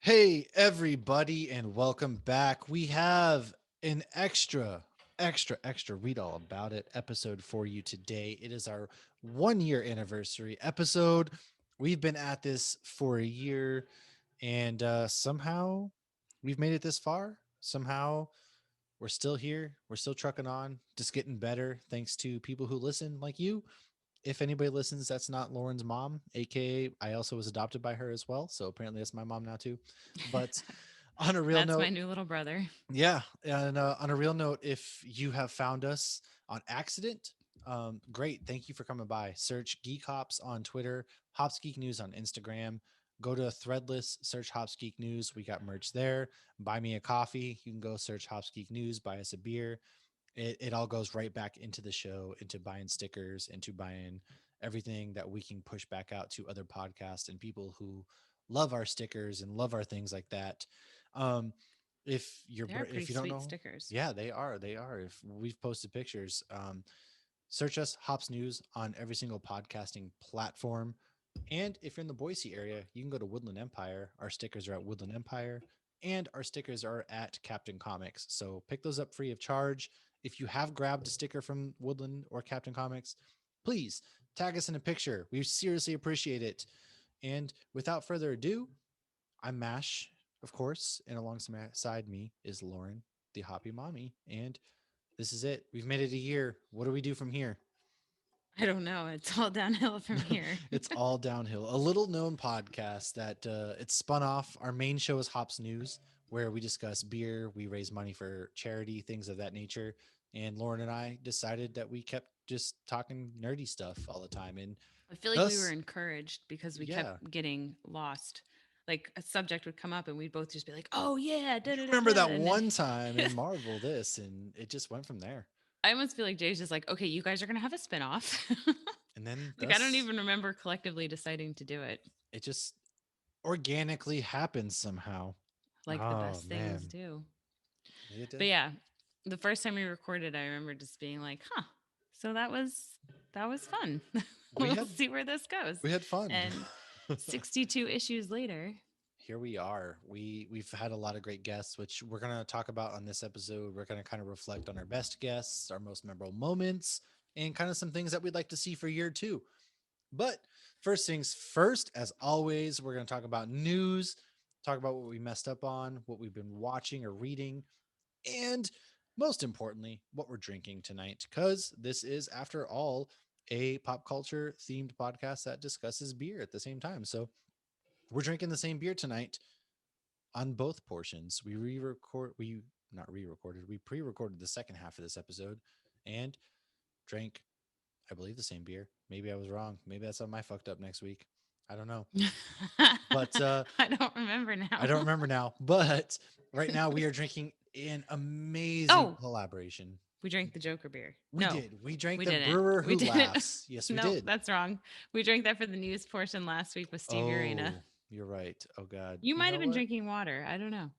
Hey, everybody, and welcome back. We have an extra read all about it episode for you today. It is our 1 year anniversary episode. We've been at this for a year, and somehow we've made it this far. Somehow we're still here. We're still trucking on, just getting better thanks to people who listen like you. If anybody listens, that's not Lauren's mom, aka I also was adopted by her as well. So apparently that's my mom now too. But on a real That's my note, new little brother. yeah, and on a real note, if you have found us on accident, great, thank you for coming by. Search Geek Hops on Twitter, Hops Geek News on Instagram. Go to Threadless, search Hops Geek News. We got merch there. Buy me a coffee. You can go search Hops Geek News. Buy us a beer. It all goes right back into the show, into buying stickers, into buying everything that we can push back out to other podcasts and people who love our stickers and love our things like that. Um, They are pretty if you don't sweet know, stickers. yeah, they are. If we've posted pictures, search us Hops News on every single podcasting platform. And if you're in the Boise area, you can go to Woodland Empire. Our stickers are at Woodland Empire, and our stickers are at Captain Comics. So pick those up free of charge. If you have grabbed a sticker from Woodland or Captain Comics, please tag us in a picture. We seriously appreciate it. And without further ado, I'm Mash, of course, and alongside me is Lauren, the Hoppy Mommy. And this is it. We've made it a year. What do we do from here? I don't know. It's all downhill from here. It's all downhill. A little known podcast that it's spun off. Our main show is Hops News, where we discuss beer, we raise money for charity, things of that nature. And Lauren and I decided that we kept just talking nerdy stuff all the time. And I feel like we were thus, encouraged because we yeah, kept getting lost. Like a subject would come up and we'd both just be like, "Oh yeah, da you da da remember da," that and then one time in Marvel this, and it just went from there. I almost feel like Jay's just like, "Okay, you guys are gonna have a spinoff." And then Like I don't thus, even remember collectively deciding to do it, it just organically happens somehow. like the Oh, best things man. do. It But did. yeah, the first time we recorded, I remember just being like, "Huh, so that was fun. We We'll had see where this goes." we had fun. And 62 issues later, Here we are. We've had a lot of great guests, which we're gonna talk about on this episode. We're gonna kind of reflect on our best guests, our most memorable moments, and kind of some things that we'd like to see for year two. But first things first, as always, we're gonna talk about news, talk about what we messed up on, what we've been watching or reading, and most importantly, what we're drinking tonight. Because this is, after all, a pop culture themed podcast that discusses beer at the same time. So we're drinking the same beer tonight on both portions. We re-record we not re-recorded, we pre-recorded the second half of this episode and drank, I believe, the same beer. Maybe I was wrong. Maybe that's something I fucked up next week. I don't know. But I don't remember I now. don't remember now. But right now we are drinking an amazing Oh, collaboration. we drank the Joker beer. We No, did. We drank we the didn't. brewer We who didn't. laughs. Yes, we No, did. that's wrong. We drank that for the news portion last week with Steve Urena. Oh, you're right. Oh God. You You might have know been what? drinking water. I don't know.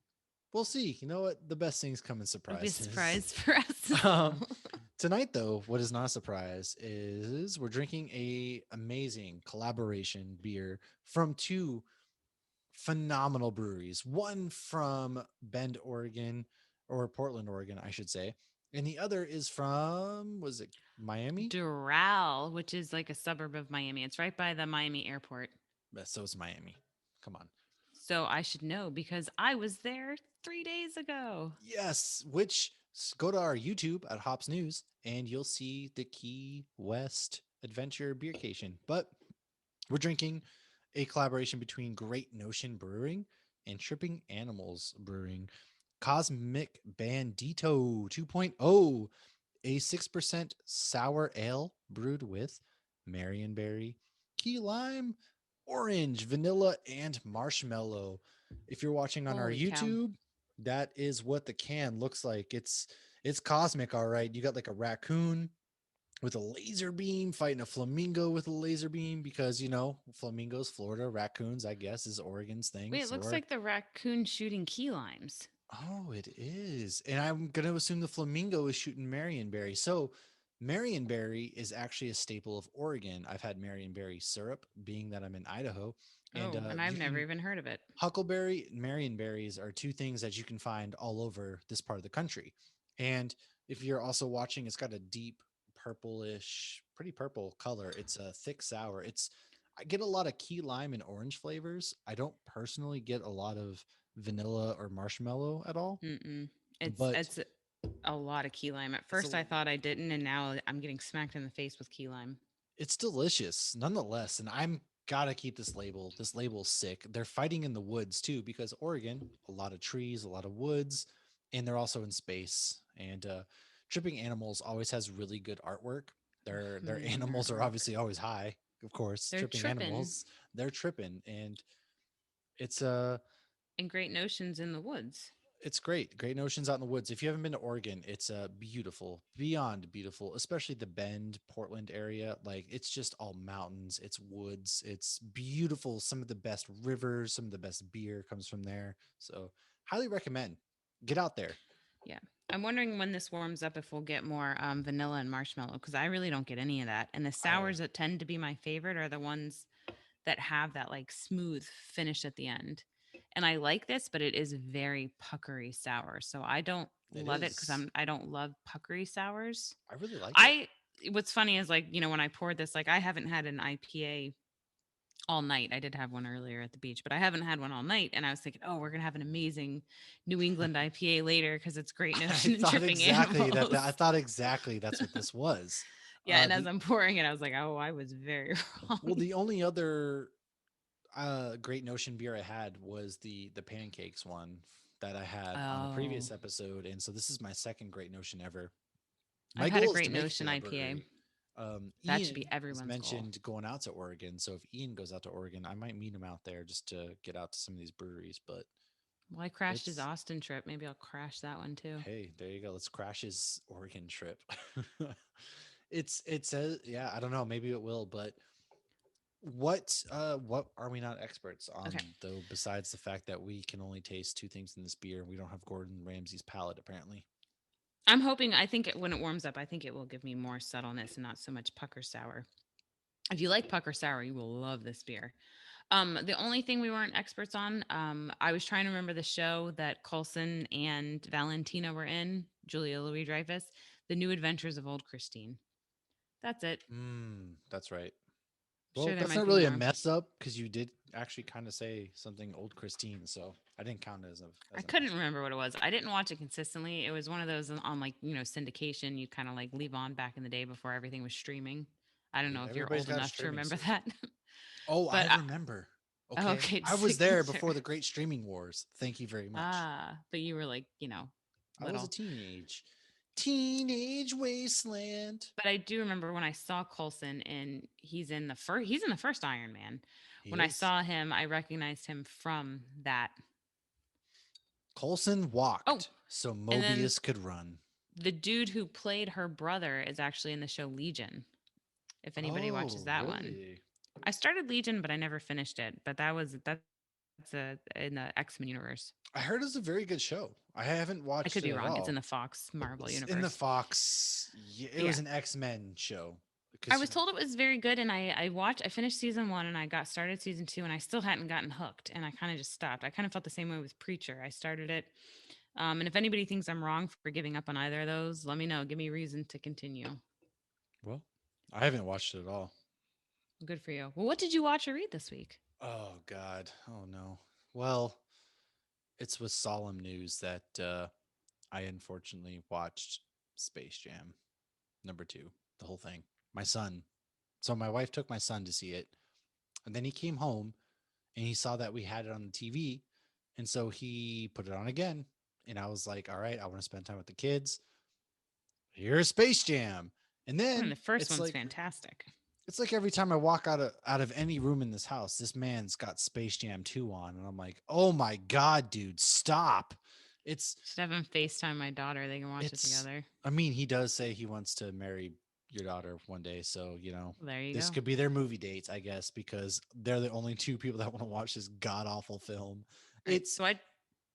We'll see. You know what? The best things come in It'll be a surprises. surprise for us as Um, well. tonight, though, what is not a surprise is we're drinking a amazing collaboration beer from two phenomenal breweries. One from Bend, Oregon, or Portland, Oregon, I should say, and the other is from, was it Miami? Doral, which is like a suburb of Miami. It's right by the Miami airport. So it's Miami. Come on. So I should know because I was there 3 days ago. Yes, which go to our YouTube at Hops News and you'll see the Key West Adventure Beercation. But we're drinking a collaboration between Great Notion Brewing and Tripping Animals Brewing. Cosmic Bandito 2.0, a 6% sour ale brewed with Marionberry, key lime, orange, vanilla, and marshmallow. If you're watching on our Holy cow. YouTube, that is what the can looks like. It's cosmic, all right. You got like a raccoon with a laser beam fighting a flamingo with a laser beam because flamingos, Florida, raccoons, I guess, is Oregon's thing. Wait, it looks Thor. like the raccoon shooting key limes. Oh, it is. And I'm going to assume the flamingo is shooting Marionberry. So, Marionberry is actually a staple of Oregon. I've had Marionberry syrup, being that I'm in Idaho. And Oh, and I've you never can even heard of it. huckleberry and marionberries are two things that you can find all over this part of the country. And if you're also watching, it's got a deep purplish, pretty purple color. It's a thick sour. I get a lot of key lime and orange flavors. I don't personally get a lot of vanilla or marshmallow at all, Mm-mm. but It's a lot of key lime. At it's a first, I thought I didn't, and now I'm getting smacked in the face with key lime. it's delicious nonetheless. And I'm gotta keep this label. This label's sick. They're fighting in the woods too, because Oregon, a lot of trees, a lot of woods, and they're also in space. And Tripping Animals always has really good artwork. Their Amazing animals are artwork. obviously always high, of course. They're Tripping tripping Animals, they're tripping, and it's and great notions in the woods. it's great. Great Notions out in the woods. If you haven't been to Oregon, it's beautiful, beyond beautiful, especially the Bend, Portland area. Like it's just all mountains, it's woods, it's beautiful. Some of the best rivers, some of the best beer comes from there. So, highly recommend. Get out there. Yeah. I'm wondering when this warms up if we'll get more vanilla and marshmallow because I really don't get any of that. And the Oh, sours that tend to be my favorite are the ones that have that like smooth finish at the end. And I like this, but it is very puckery sour. So I don't it love it because is. I don't love puckery sours. I really like it. I What's funny is like, when I poured this, like I haven't had an IPA all night. I did have one earlier at the beach, but I haven't had one all night. And I was thinking, oh, we're gonna have an amazing New England IPA later because it's Great I Notion and thought Tripping exactly that. Animals. I thought exactly that's what this was. Yeah, and as The I'm pouring it, I was like, oh, I was very wrong. Well, the only other Great Notion beer I had was the pancakes one that I had on a Oh, previous episode, and so this is my second Great Notion ever. I've My had a goal is to Great make it to Notion that IPA. brewery. That should be Ian has everyone's goal. mentioned going out to Oregon, so if Ian goes out to Oregon, I might meet him out there just to get out to some of these breweries. But Well, I crashed his it's Austin trip. Maybe I'll crash that one too. hey, there you go. Let's crash his Oregon trip. It says yeah, I don't know, maybe it will, but what are we not experts on Okay. though, besides the fact that we can only taste two things in this beer and we don't have Gordon Ramsay's palate apparently. I'm hoping, I think when it warms up, I think it will give me more subtleness and not so much pucker sour. If you like pucker sour, you will love this beer. The only thing we weren't experts on, I was trying to remember the show that Coulson and Valentina were in, Julia Louis Dreyfus, The New Adventures of Old Christine. That's it. That's right. Well, Sure, there that's might not be really a more. mess up because you did actually kind of say something old Christine, so I didn't count it I as a couldn't mess up. remember what it was. I didn't watch it consistently. It was one of those on like, syndication you kind of like leave on back in the day before everything was streaming. I don't know if you're Everybody's old got a enough to streaming remember service. that. Oh, I but remember. Okay, okay, I just was making there sure. before the great streaming wars. Thank you very much. But you were like, I was a little. teenage wasteland. But I do remember when I saw Coulson and he's in the first Iron Man. He When I is. saw him, I recognized him from that. Coulson Oh, walked so and then Mobius could run. the dude who played her brother is actually in the show Legion. If anybody watches Oh, that one. really? I started Legion, but I never finished it. But that's in the X-Men universe. I heard it's a very good show. I haven't I watched could it be at wrong. It's in all. the Fox Marvel It's in the universe. Fox. Yeah, it Yeah. was an X-Men show. I Because was told it was very good, and I finished season one, and I got started season two, and I still hadn't gotten hooked, and I kind of just stopped. I kind of felt the same way with Preacher. I started it, and if anybody thinks I'm wrong for giving up on either of those, let me know. Give me a reason to continue. well, I haven't watched it at all. Good for you. Well, what did you watch or read this week? Oh God. Oh no. Well, it's with solemn news that I unfortunately watched Space Jam #2, the whole thing. My son. So my wife took my son to see it, and then he came home and he saw that we had it on the TV, and so he put it on again. And I was like, "All right, I want to spend time with the kids. Here's Space Jam." And I mean, then the first one's fantastic. it's like every time I walk out of any room in this house, this man's got Space Jam 2 on, and I'm like, "Oh my god, dude, stop." It's Should have him FaceTime my daughter. They can watch it it's together. I mean, he does say he wants to marry your daughter one day, so, Well, there you this go. could be their movie dates, I guess, because they're the only two people that want to watch this god awful film. All right, It's so I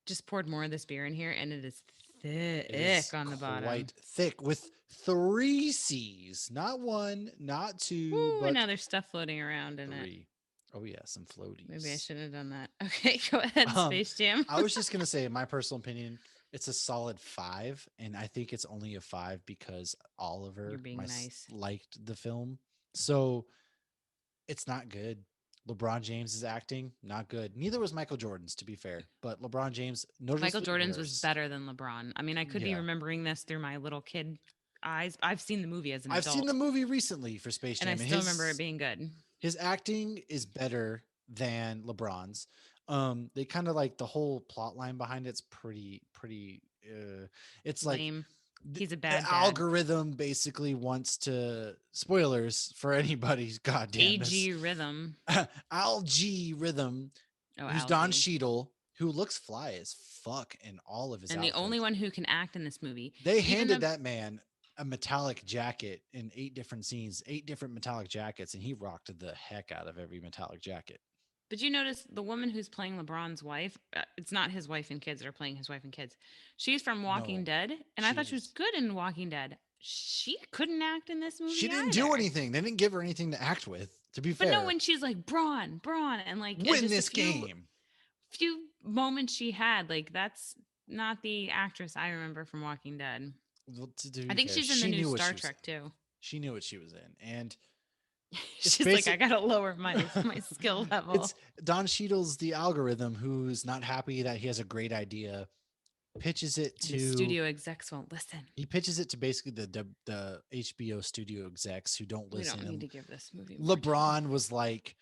just poured more of this beer in here, and it is it thick is on the bottom. quite thick with 3 C's, not one, not two, Woo, and but now there's stuff floating around in it. 3. Oh yeah, some Maybe I floaties. shouldn't have done that. Okay, go ahead, Um, Space Jam. I was just gonna say, in my personal opinion, it's a solid five, and I think it's only a five because You're Oliver being nice. liked the film, so it's not good. LeBron James is acting not good. Neither was Michael Jordan's, to be fair, but LeBron James Michael noticeably Jordan's was worse. better than LeBron. I mean, I could be Yeah, remembering this through my little kid eyes. I've seen the movie as an I've seen adult, the movie recently for Space and I Jam, and still remember it being good. his acting is better than LeBron's. They kind of like the whole plot line behind it's pretty. It's like Lame. He's a the bad dad. algorithm basically wants to spoilers for anybody's goddamn this AG Rhythm. algae rhythm, Oh, who's Don algae. Cheadle, who looks fly as fuck in all of his And the only outfits. one who can act in this movie, They even handed the. that man a metallic jacket in 8 different scenes, 8 different metallic jackets, and he rocked the heck out of every metallic jacket. But you notice the woman who's playing LeBron's wife, it's not his wife and kids that are playing his wife and kids. She's from Walking No, Dead, and I thought she was she's good in Walking Dead. She couldn't act in this she movie didn't do either. anything. They didn't give her anything to act with. To be But no, fair, when she's like Braun, Braun, and like win just a this game. few moments she had, like that's not the actress I remember from Walking Dead. Well, to I be think fair, she's in the she new knew what Star she was Trek in. too. She knew what she was in, and it's She's like, I basic. gotta lower my skill level. It's Don Cheadle's the algorithm who's not happy that he has a great idea, pitches it And the to studio execs won't listen. he pitches it to basically the HBO studio execs who don't We don't listen, need and to give this movie more time. LeBron was like,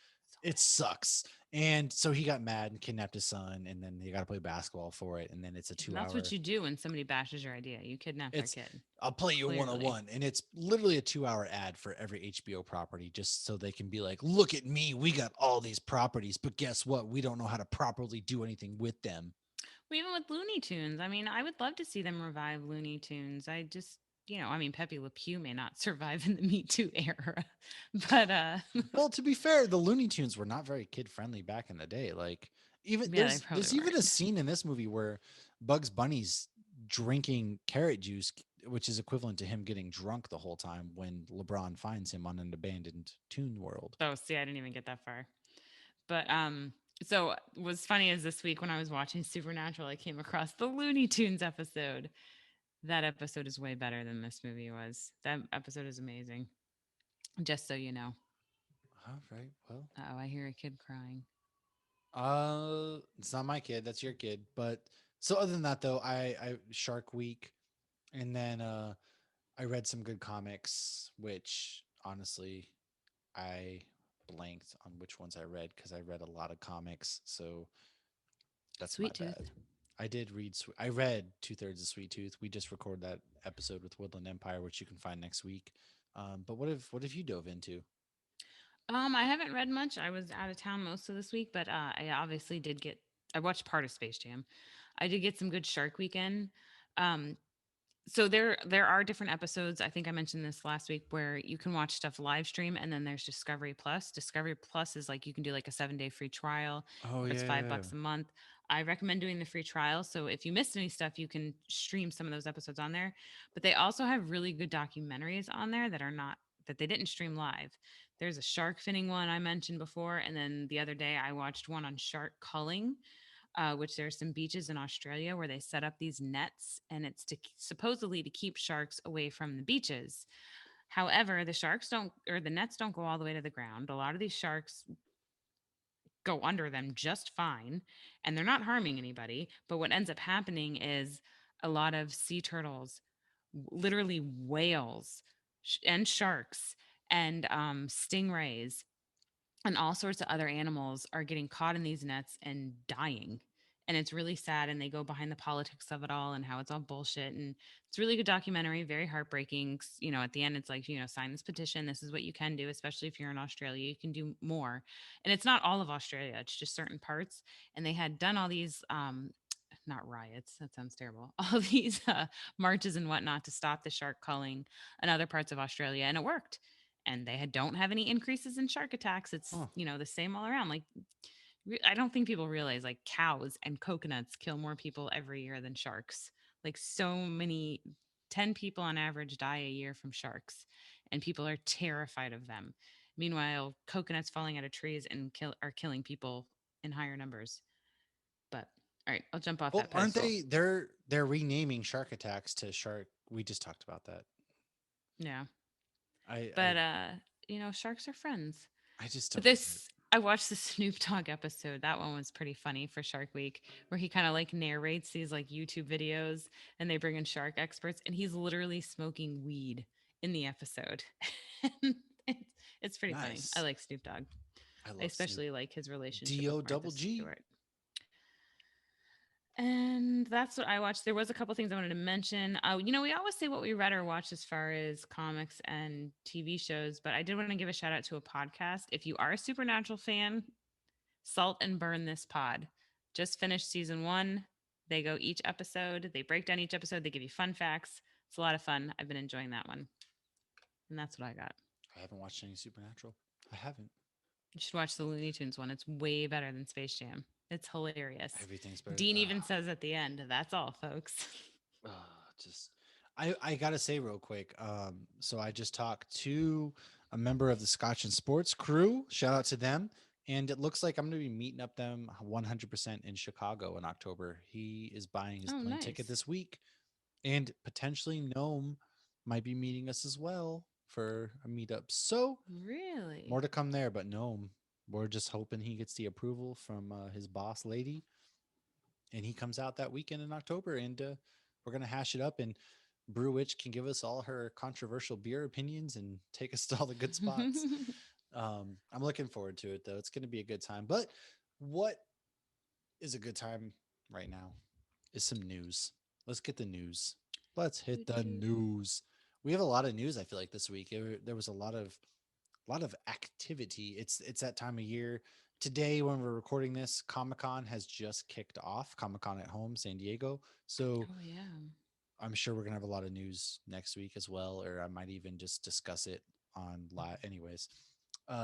So it sucks. And so he got mad and kidnapped his son, and then they got to play basketball for it. And then it's a bad. two And that's what hour, you do when somebody bashes your idea. You kidnap their it's, kid. I'll play you one on Clearly. one. And it's literally a 2 hour ad for every HBO property just so they can be like, look at me. We got all these properties, but guess what? We don't know how to properly do anything with them. Well, even with Looney Tunes, I mean, I would love to see them revive Looney Tunes. I just, I mean, Pepe Le Pew may not survive in the Me Too era, but Well, to be fair, the Looney Tunes were not very kid friendly back in the day. Like, even yeah, they probably there's even a weren't. scene in this movie where Bugs Bunny's drinking carrot juice, which is equivalent to him getting drunk the whole time when LeBron finds him on an abandoned Toon World. Oh, see, I didn't even get that far. But so what's funny is this week when I was watching Supernatural, I came across the Looney Tunes episode. That episode is way better than this movie was. That episode is amazing. Just so you know. All right. Well, Oh, I hear a kid crying. it's not my kid. That's your kid. But so other than that, though, I Shark Week, and then I read some good comics, which honestly I blanked on which ones I read because I read a lot of comics. So that's my Sweet Tooth. bad. I did read. I read 2/3 of Sweet Tooth. We just recorded that episode with Woodland Empire, which you can find next week. But what have you dove into? I haven't read much. I was out of town most of this week, but I obviously did get. I watched part of Space Jam. I did get some good Shark Weekend. Um, so there are different episodes. I think I mentioned this last week where you can watch stuff live stream, and then there's Discovery Plus. Discovery Plus is like you can do like a 7-day free trial, Oh or it's five yeah. bucks a month. I recommend doing the free trial. So if you missed any stuff, you can stream some of those episodes on there. But they also have really good documentaries on there that are not that they didn't stream live. There's a shark finning one I mentioned before, and then the other day I watched one on shark culling, which there's some beaches in Australia where they set up these nets, and it's to supposedly to keep sharks away from the beaches. However, the sharks don't, or the nets don't go all the way to the ground. A lot of these sharks go under them just fine, and they're not harming anybody. But what ends up happening is a lot of sea turtles, literally whales, and sharks and stingrays and all sorts of other animals are getting caught in these nets and dying. And it's really sad. And they go behind the politics of it all and how it's all bullshit. And it's a really good documentary, very heartbreaking. At the end, it's like, sign this petition. This is what you can do, especially if you're in Australia. You can do more. And it's not all of Australia, it's just certain parts. And they had done all these, not riots, that sounds terrible, all these marches and whatnot to stop the shark culling in other parts of Australia. And it worked, and don't have any increases in shark attacks. It's Huh. the same all around. Like I don't think people realize like cows and coconuts kill more people every year than sharks. Like so many 10 people on average die a year from sharks, and people are terrified of them. Meanwhile, coconuts falling out of trees and are killing people in higher numbers. But all right, I'll jump off Well, that aren't pedestal. they? They're renaming shark attacks to shark. We just talked about that. Yeah. I I But sharks are friends. I just But don't get it. this I watched the Snoop Dogg episode. That one was pretty funny for Shark Week, where he kind of like narrates these like YouTube videos and they bring in shark experts and he's literally smoking weed in the episode. And it's pretty funny. I Nice. like Snoop Dogg. I I love Snoop. especially like his relationship with Do Martha double G. Stewart. And that's what I watched. There was a couple things I wanted to mention. We always say what we read or watched as far as comics and TV shows, but I did want to give a shout out to a podcast. If you are a Supernatural fan, Salt and Burn This Pod. Just finished season 1. They go each episode, they break down each episode, they give you fun facts. It's a lot of fun. I've been enjoying that one. And that's what I got. I haven't watched any Supernatural. I haven't. You should watch the Looney Tunes one. It's way better than Space Jam. It's hilarious. Everything's better. Dean even says at the end, that's all, folks. Just I gotta say real quick. So I just talked to a member of the Scotch and Sports crew. Shout out to them. And it looks like I'm gonna be meeting up them 100% in Chicago in October. He is buying his Oh, plane ticket nice. this week, and potentially Gnome might be meeting us as well for a meetup. So more Really? to come there. But Gnome, we're just hoping he gets the approval from his boss lady and he comes out that weekend in October, and we're gonna hash it up. And Brew Witch can give us all her controversial beer opinions and take us to all the good spots. I'm looking forward to it, though. It's gonna be a good time. But what is a good time right now is some news. Let's get the news. Let's hit the news. We have a lot of news. I feel like this week there was a lot of activity. It's that time of year. Today, when we're recording this, Comic Con has just kicked off. Comic Con at Home, San Diego. So Oh, yeah. I'm sure we're gonna have a lot of news next week as well, or I might even just discuss it on live. Anyways,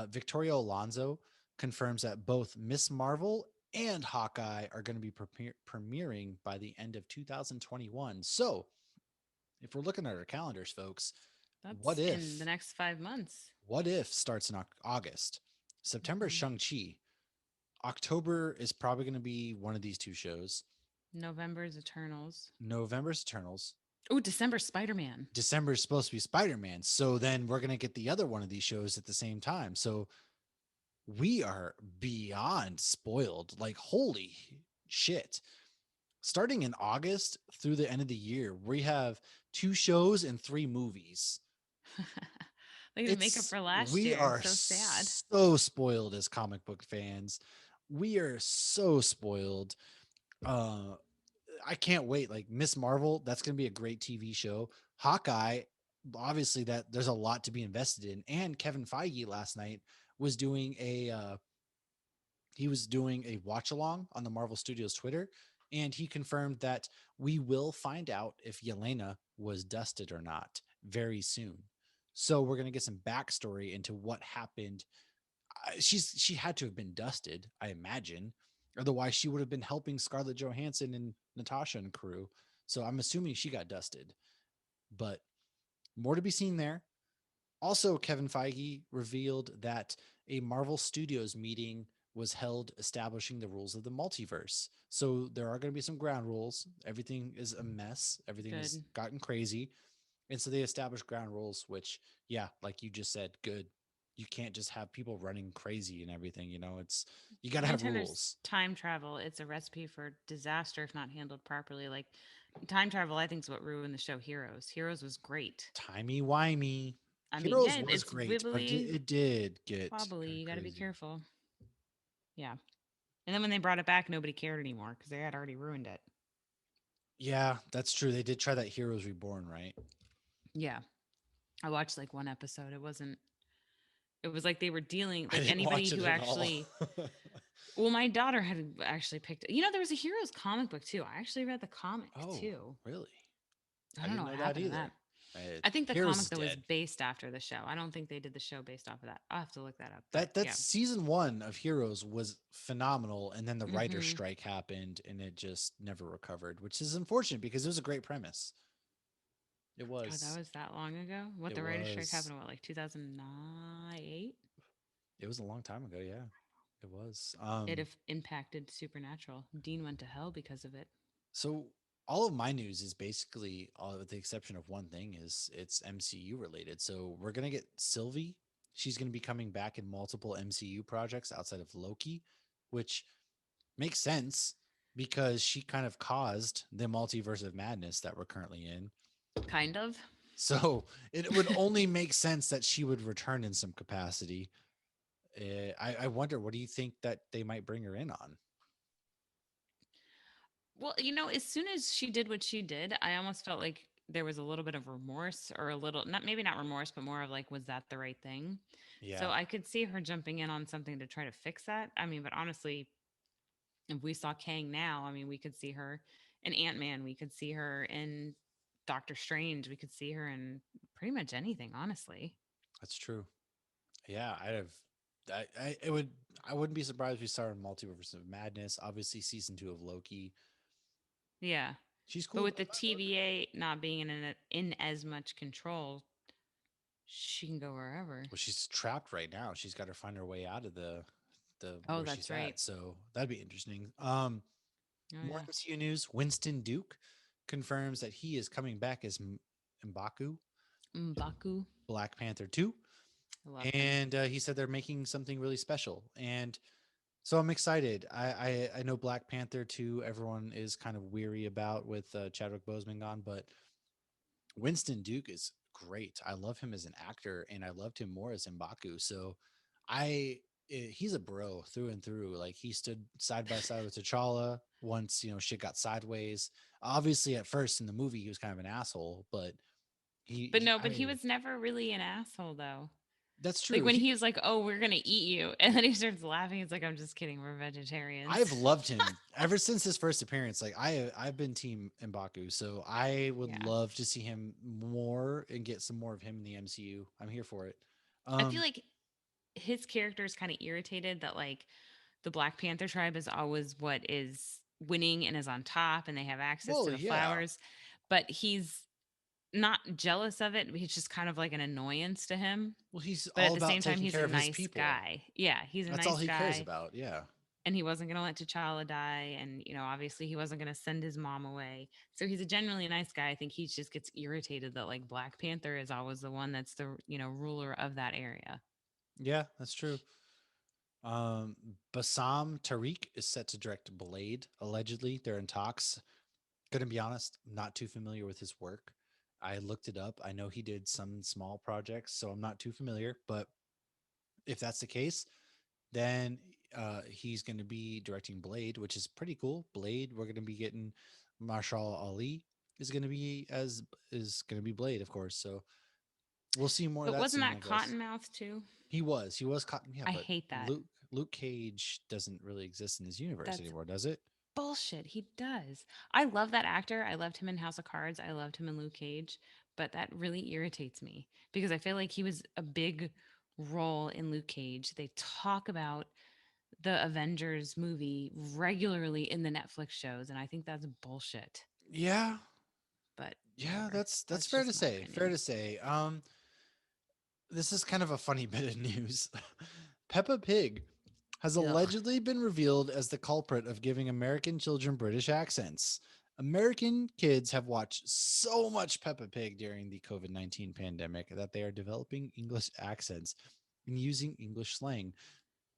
Victoria Alonso confirms that both Miss Marvel and Hawkeye are going to be premiering by the end of 2021. So if we're looking at our calendars, folks, what That's in the if next 5 months. what if starts in August? September is Hmm. Shang-Chi. October is probably going to be one of these two shows. November's Eternals. November's Eternals. Oh, December Spider Man. December is supposed to be Spider-Man. So then we're going to get the other one of these shows at the same time. So we are beyond spoiled. Like, holy shit. Starting in August through the end of the year, we have 2 shows and 3 movies. They didn't make up It's for last we year. are So sad. so spoiled as comic book fans. We are so spoiled. Uh I can't wait. Like Miss Marvel, that's going to be a great TV show. Hawkeye, obviously that there's a lot to be invested in. And Kevin Feige last night was doing a watch along on the Marvel Studios Twitter, and he confirmed that we will find out if Yelena was dusted or not very soon. So we're gonna get some backstory into what happened. She had to have been dusted, I imagine. Otherwise, she would have been helping Scarlett Johansson and Natasha and crew. So I'm assuming she got dusted. But more to be seen there. Also, Kevin Feige revealed that a Marvel Studios meeting was held establishing the rules of the multiverse. So there are going to be some ground rules. Everything is a mess. Everything has Good. gotten crazy. And so they established ground rules, which, yeah, like you just said, good. You can't just have people running crazy and everything. You got to have Anytime there's rules. time travel, it's a recipe for disaster if not handled properly. Like time travel, I think is what ruined the show Heroes. Heroes was great. Timey wimey. I mean, Heroes yeah, was it's great, but it, wibbly it did get wobbly. kind of You got to be crazy. careful. Yeah. And then when they brought it back, nobody cared anymore because they had already ruined it. Yeah, that's true. They did try that Heroes Reborn, right? Yeah. I watched like one episode. It wasn't, it was like they were dealing, I like didn't anybody watch it who at all. actually, well, my daughter had actually picked, there was a Heroes comic book too. I actually read the comic Oh, too. really? I I don't know didn't what know that happened to either. that. I think the Heroes comic is though is dead. based after the show. I don't think they did the show based off of that. I'll have to look that up. But That's yeah. season 1 of Heroes was phenomenal, and then the writer's Mm-hmm. strike happened, and it just never recovered, which is unfortunate because it was a great premise. It God, that was. was that long ago. What It the writer's strike was. happened? What, like 2009, 8? It was a long time ago. Yeah, it was. It impacted Supernatural. Dean went to hell because of it. So all of my news is basically, all with the exception of one thing, is it's MCU related. So we're gonna get Sylvie. She's gonna be coming back in multiple MCU projects outside of Loki, which makes sense because she kind of caused the multiverse of madness that we're currently in. Kind of. So it would only make sense that she would return in some capacity. I wonder, what do you think that they might bring her in on? Well, as soon as she did what she did, I almost felt like there was a little bit of remorse, or a little, not maybe not remorse, but more of like, was that the right thing? So Yeah, I could see her jumping in on something to try to fix that. I mean, but honestly, if we saw Kang now, I mean, we could see her in Ant-Man, we could see her in Doctor Strange, we could see her in pretty much anything, honestly. that's true. Yeah, I'd have. It would. I wouldn't be surprised if we saw her in Multiverse of Madness. Obviously, season 2 of Loki. Yeah. She's But cool. with the TVA not being in as much control, she can go wherever. Well, she's trapped right now. She's got to find her way out of the Oh, where she's that's right. at. So that'd be interesting. Oh More yeah. MCU news. Winston Duke confirms that he is coming back as M'Baku, Mbaku. Black Panther 2, I love him. and he said they're making something really special. And so I'm excited. I know Black Panther 2, everyone is kind of weary about with Chadwick Boseman gone, but Winston Duke is great. I love him as an actor, and I loved him more as M'Baku. So he's a bro through and through. Like, he stood side by side with T'Challa once shit got sideways. Obviously, at first in the movie, he was kind of an asshole, but But he no, but he I was never really an asshole though. that's Like true. when he was like, "Oh, we're gonna eat you," and then he starts laughing. He's like, "I'm just kidding. We're vegetarians." I've loved him ever since his first appearance. Like, I've been team M'Baku, so I would Yeah. love to see him more and get some more of him in the MCU. I'm here for it. I feel Um, like his character is kind of irritated that like the Black Panther tribe is always what is winning and is on top, and they have access well, to the yeah. flowers, but he's not jealous of it. He's just kind of like an annoyance to him. Well, he's But at all the about same time, taking he's care a of his nice people. guy. Yeah, he's a That's all nice he cares guy. about. Yeah. And he wasn't going to let T'Challa die. And, obviously he wasn't going to send his mom away. So he's a genuinely nice guy. I think he just gets irritated that like Black Panther is always the one that's the, ruler of that area. Yeah, that's true. Um, Bassam Tariq is set to direct Blade. Allegedly, they're in talks. Gonna be honest, not too familiar with his work. I looked it up. I know he did some small projects, so I'm not too familiar. But if that's the case, then he's going to be directing Blade, which is pretty cool. Blade, we're going to be getting Marshall Ali is going to be Blade, of course. So we'll see more of But that wasn't soon, I that guess. Cottonmouth too? He was caught. Yeah, I but hate that. Luke Cage doesn't really exist in this universe That's anymore, does it? bullshit. He does. I love that actor. I loved him in House of Cards. I loved him in Luke Cage. But that really irritates me because I feel like he was a big role in Luke Cage. They talk about the Avengers movie regularly in the Netflix shows, and I think that's bullshit. Yeah, But yeah, whatever. that's That's fair to just my say. Fair opinion. to say. This is kind of a funny bit of news. Peppa Pig has Ugh. allegedly been revealed as the culprit of giving American children British accents. American kids have watched so much Peppa Pig during the COVID-19 pandemic that they are developing English accents and using English slang.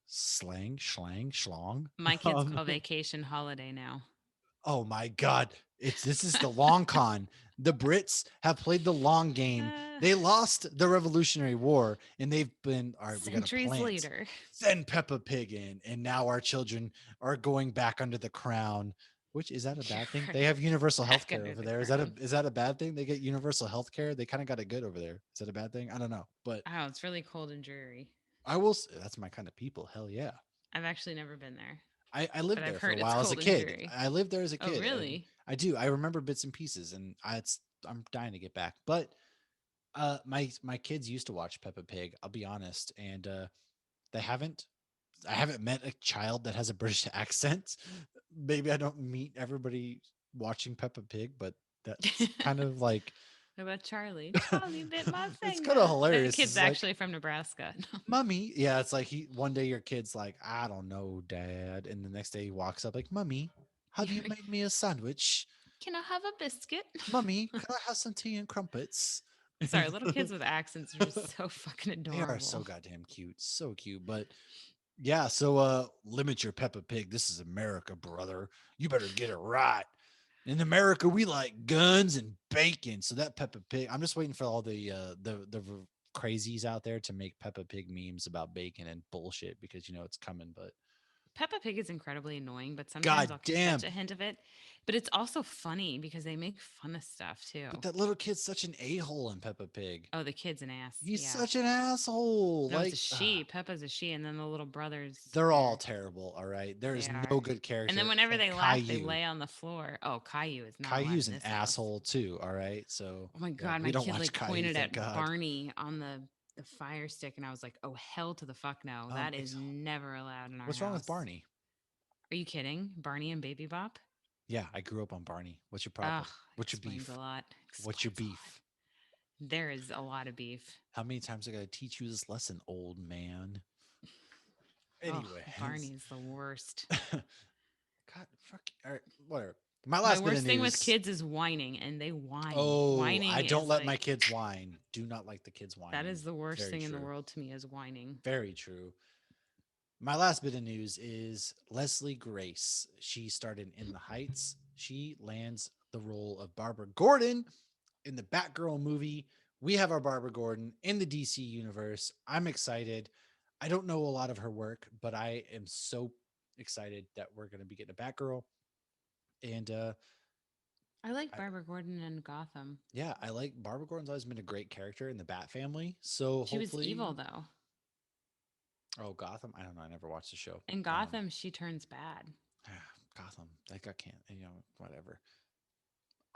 Slang, schlang, schlong. My kids call vacation holiday now. Oh my god. This is the long con. The Brits have played the long game. Uh, They lost the Revolutionary War and they've been, all right, we got to Centuries plant. later. Send Peppa Pig in, and now our children are going back under the crown. Which, is that a You're bad thing? They right. have universal health Back care under over the there. crown. Is that a bad thing? They get universal health care. They kind of got it good over there. Is that a bad thing? I don't know, but Oh, it's really cold and dreary. I will. That's my kind of people. Hell yeah. I've actually never been there, I but lived I've there for a heard it's while as a cold and kid. dreary. I lived there as a Oh, kid, and really? I do. I remember bits and pieces, and I'm dying to get back. But my kids used to watch Peppa Pig. I'll be honest, and they haven't. I haven't met a child that has a British accent. Maybe I don't meet everybody watching Peppa Pig, but that's kind of like. What about Charlie? Charlie bit my It's kind of finger. That hilarious. kid's It's like, actually from Nebraska. Mummy. Yeah, it's like he one day your kid's like, I don't know, Dad. And the next day he walks up like, Mummy, have you made me a sandwich? Can I have a biscuit? Mummy, can I have some tea and crumpets? Sorry, little kids with accents are just so fucking They are so adorable. goddamn cute. So cute. But yeah, so limit your Peppa Pig. This is America, brother. You better get it right. In America, we like guns and bacon. So that Peppa Pig, I'm just waiting for all the crazies out there to make Peppa Pig memes about bacon and bullshit because you know it's coming. But Peppa Pig is incredibly annoying, but sometimes god I'll catch damn, a hint of it. But it's also funny because they make fun of stuff too. but that little kid's such an a hole in Peppa Pig. Oh, the kid's an ass. He's Yeah. such an asshole. No, it's a Like she. Peppa's a she, and then the little brothers, they're all they're terrible. All right, there they is are. no good And then character. It's whenever like they laugh, they Caillou. lay on the floor. Oh, Caillou is not allowed Caillou's in an this house. asshole too. All right, so Oh my yeah, god, we my don't kid watch like Caillou. pointed Thank at God. Barney on the fire stick, and I was like, "Oh hell to the fuck no! That is Ex- never allowed in our what's wrong with house." Barney? Are you kidding? Barney and Baby Bop? Yeah, I grew up on Barney. What's your Ugh, problem? What's your explains a beef? lot. What's your Explains a lot. beef? There is a lot of beef. How many times I gotta teach you this lesson, old man? Oh, Anyways, Barney's the worst. God, fuck. All right, whatever. My My last bit of worst thing with news. kids is whining, and they whine. Oh, I Whining don't is let my like kids whine. Do not like the kids that whining. is the worst Very thing in the true. world to me is whining. Very true. My last bit of news is Leslie Grace. She started In the Heights. She lands the role of Barbara Gordon in the Batgirl movie. We have our Barbara Gordon in the DC universe. I'm excited. I don't know a lot of her work, but I am so excited that we're going to be getting a Batgirl. And I like I, Barbara Gordon and Gotham. yeah, I like Barbara Gordon's always been a great character in the Bat family. So She was evil hopefully, though. oh Gotham, I don't know. I never watched the show. In Gotham, she turns bad. Gotham, like I can't, whatever.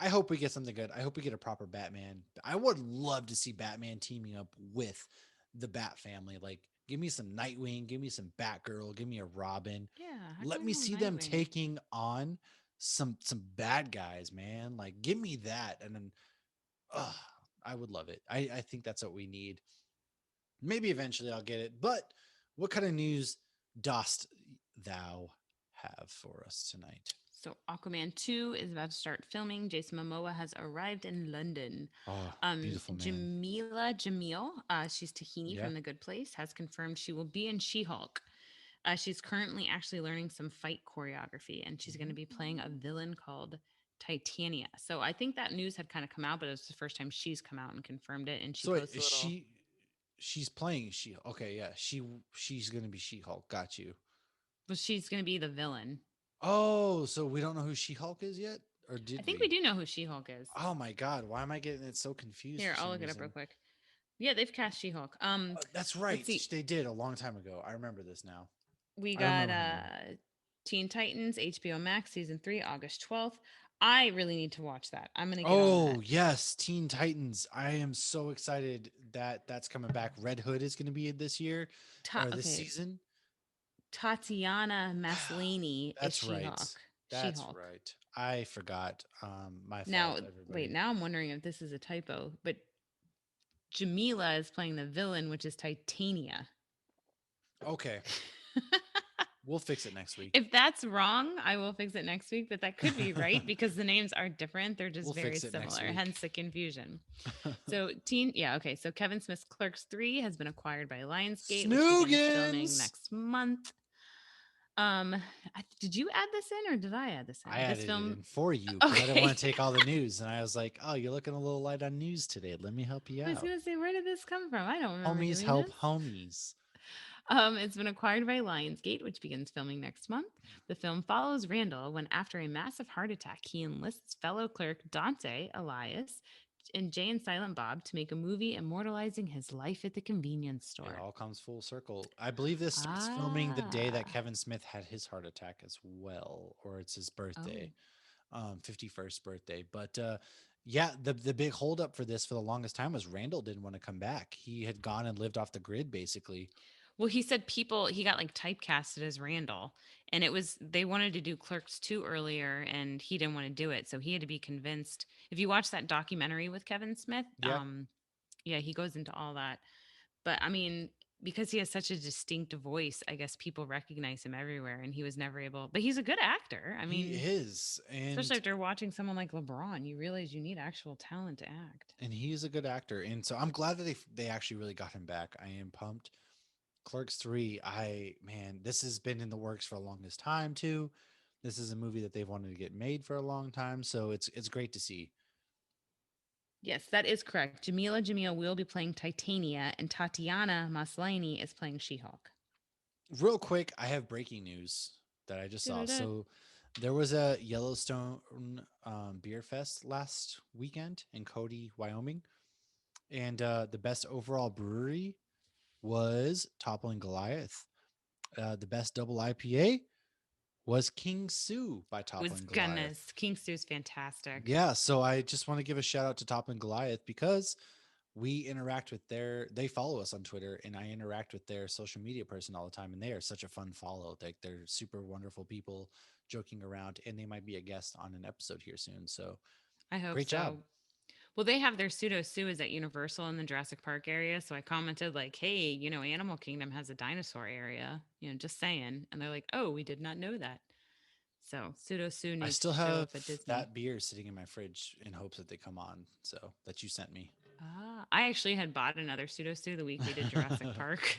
I hope we get something good. I hope we get a proper Batman. I would love to see Batman teaming up with the Bat family. Like, give me some Nightwing, give me some Batgirl, give me a Robin. Yeah, how Let come me no see them Nightwing? taking on some bad guys, man. Like, give me that, and then, uh, I would love it. I think that's what we need. Maybe eventually I'll get it. But what kind of news dost thou have for us tonight? So Aquaman 2 is about to start filming. Jason Momoa has arrived in London. Oh, beautiful man. Jamila Jamil, she's Tahini Yeah. from The Good Place, has confirmed she will be in She-Hulk. She's currently actually learning some fight choreography, and she's going to be playing a villain called Titania. So I think that news had kind of come out, but it was the first time she's come out and confirmed it. And she So wait, posted is a little. she's playing she okay, yeah. She's gonna be She-Hulk. Got you. Well, she's going to be the villain. Oh, so we don't know who She-Hulk is yet? Or I did think we we? do know who She-Hulk is. Oh my god, why am I getting it so confused Here, for I'll some look it up real reason? quick. Yeah, they've cast She-Hulk. That's Let's right. see. They did a long time ago. I remember this now. We I got remember her name. Teen Titans, HBO Max season 3, August 12th. I really need to watch that. I'm gonna get on that. Oh, yes, Teen Titans. I am so excited that that's coming back. Red Hood is going to be this year or this Okay, season. Tatiana Maslany is That's right. She-Hulk. That's She-Hulk. right. I forgot. My Now, fault, wait, everybody. now I'm wondering if this is a typo, but Jamila is playing the villain, which is Titania. Okay. We'll fix it next week. If that's wrong, I will fix it next week, but that could be right because the names are different. They're just We'll very fix it next similar, week. hence the confusion. So, yeah, okay. So, Kevin Smith's Clerks 3 has been acquired by Lionsgate, which begins filming Snoogans. next month. Did you add this in or did I add this I in? This added it film, in for you because I didn't okay. want to take all the news. And I was like, oh, you're looking a little light on news today. Let me help you I was out. gonna say, where did this come from? I don't remember Homies doing help this. homies. It's been acquired by Lionsgate, which begins filming next month. The film follows Randall when, after a massive heart attack, he enlists fellow clerk Dante, Elias, and Jay and Silent Bob to make a movie immortalizing his life at the convenience It store. all comes full circle. I believe this starts filming the day that Ah. Kevin Smith had his heart attack as well, or it's his Oh. birthday, 51st birthday. But yeah, the big holdup for this for the longest time was Randall didn't want to come back. He had gone and lived off the grid basically. Well, he said he got like typecasted as Randall, and they wanted to do Clerks 2 earlier, and he didn't want to do it. So he had to be convinced. If you watch that documentary with Kevin Smith, Yeah, yeah, he goes into all that. But I mean, because he has such a distinct voice, I guess people recognize him everywhere, and he was never able. But he's a good actor. I he mean, is, especially after watching someone like LeBron, you realize you need actual talent to act. and he's a good actor, and so I'm glad that they actually really got him back. I am pumped. Clerks 3, this has been in the works for the longest time too. This is a movie that they've wanted to get made for a long time, so it's great to see. Yes, that is correct. Jamila Jamil will be playing Titania, and Tatiana Maslany is playing She Hulk. Real quick, I have breaking news that I just saw. So there was a Yellowstone beer fest last weekend in Cody, Wyoming, and the best overall brewery was Toppling Goliath. The best double IPA was King Sue by It was Toppling Goliath. goodness. King Stu's fantastic. Yeah, so I just want to give a shout out to Toppling Goliath because we interact with they follow us on Twitter, and I interact with their social media person all the time, and they are such a fun follow. Like, they're super wonderful people joking around, and they might be a guest on an episode here soon. So I hope great job. so. Well, they have their pseudo Sue is at Universal in the Jurassic Park area. So I commented like, "Hey, Animal Kingdom has a dinosaur area. Just saying." And they're like, "Oh, we did not know that." So pseudo Sue I needs still to show have up at Disney. that beer sitting in my fridge in hopes that they come on. So that you sent me. I actually had bought another pseudo Sue the week we did Jurassic Park.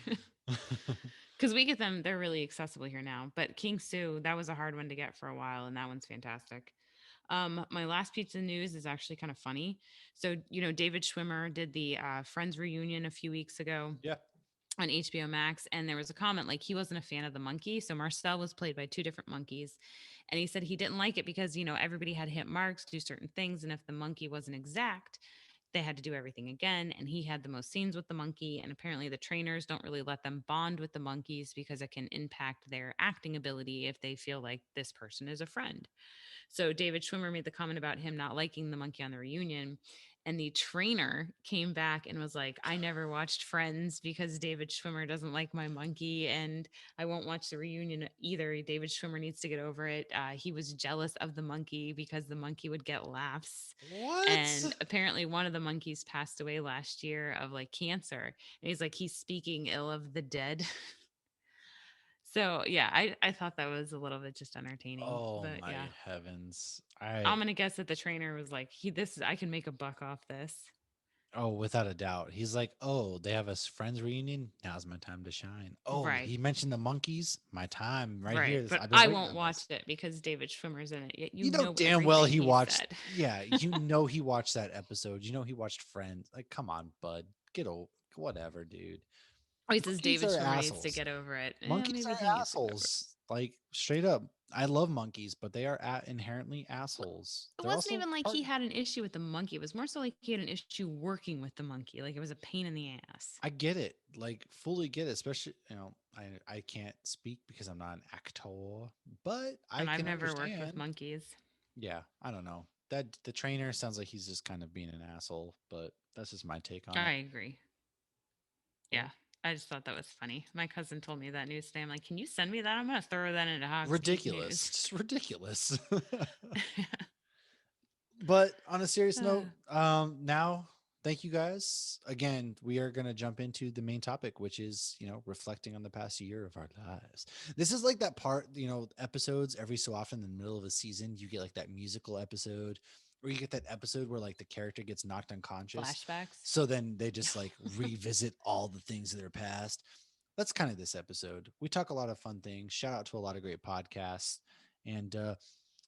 Because we get them, they're really accessible here now. But King Sue, that was a hard one to get for a while, and that one's fantastic. My last pizza news is actually kind of funny. So, David Schwimmer did the Friends reunion a few weeks ago Yeah. on HBO Max, and there was a comment like he wasn't a fan of the monkey. So Marcel was played by two different monkeys, and he said he didn't like it because everybody had hit marks, do certain things, and if the monkey wasn't exact, they had to do everything again. And he had the most scenes with the monkey, and apparently the trainers don't really let them bond with the monkeys because it can impact their acting ability if they feel like this person is a friend. So David Schwimmer made the comment about him not liking the monkey on the reunion. And the trainer came back and was like, I never watched Friends because David Schwimmer doesn't like my monkey. And I won't watch the reunion either. David Schwimmer needs to get over it. He was jealous of the monkey because the monkey would get laughs. What? And apparently, one of the monkeys passed away last year of like cancer. And he's like, he's speaking ill of the dead. So yeah, I thought that was a little bit just entertaining, Oh but my yeah, heavens. I'm gonna guess that the trainer was like, I can make a buck off this. Oh, without a doubt. He's like, oh, they have a friends reunion. Now's my time to shine. Oh, Right, he mentioned the monkeys. My time right right. here. But I've been I waiting won't on watch this. it because David Schwimmer's in it. Yet You know damn well everything he he watched. said. Yeah, he watched that episode. You know he watched Friends. Like, come on, bud. Get old. Whatever, dude. Oh, he says Monkeys David are Schwimmer needs to assholes. get over it. Monkeys Maybe are he needs to get over it. assholes. Like, straight up. I love monkeys, but they are inherently Well, assholes. it They're wasn't also even like part. he had an issue with the monkey. It was more so like he had an issue working with the monkey. Like it was a pain in the ass. I get it, like fully get it. Especially, I can't speak because I'm not an actor, but I And I've can never worked with understand. monkeys. Yeah, I don't know. That the trainer sounds like he's just kind of being an asshole, but that's just my take on I it. agree. Yeah. Well, I just thought that was funny. My cousin told me that news today. I'm like, can you send me that? I'm going to throw that into Hogs Geek ridiculous, News. just ridiculous. But on a serious note, now thank you guys again. We are going to jump into the main topic, which is reflecting on the past year of our lives. This is like that part, episodes every so often in the middle of a season you get like that musical episode, or you get that episode where like the character gets knocked unconscious, Flashbacks. so then they just like revisit all the things of their past. That's kind of this episode. We talk a lot of fun things, shout out to a lot of great podcasts, and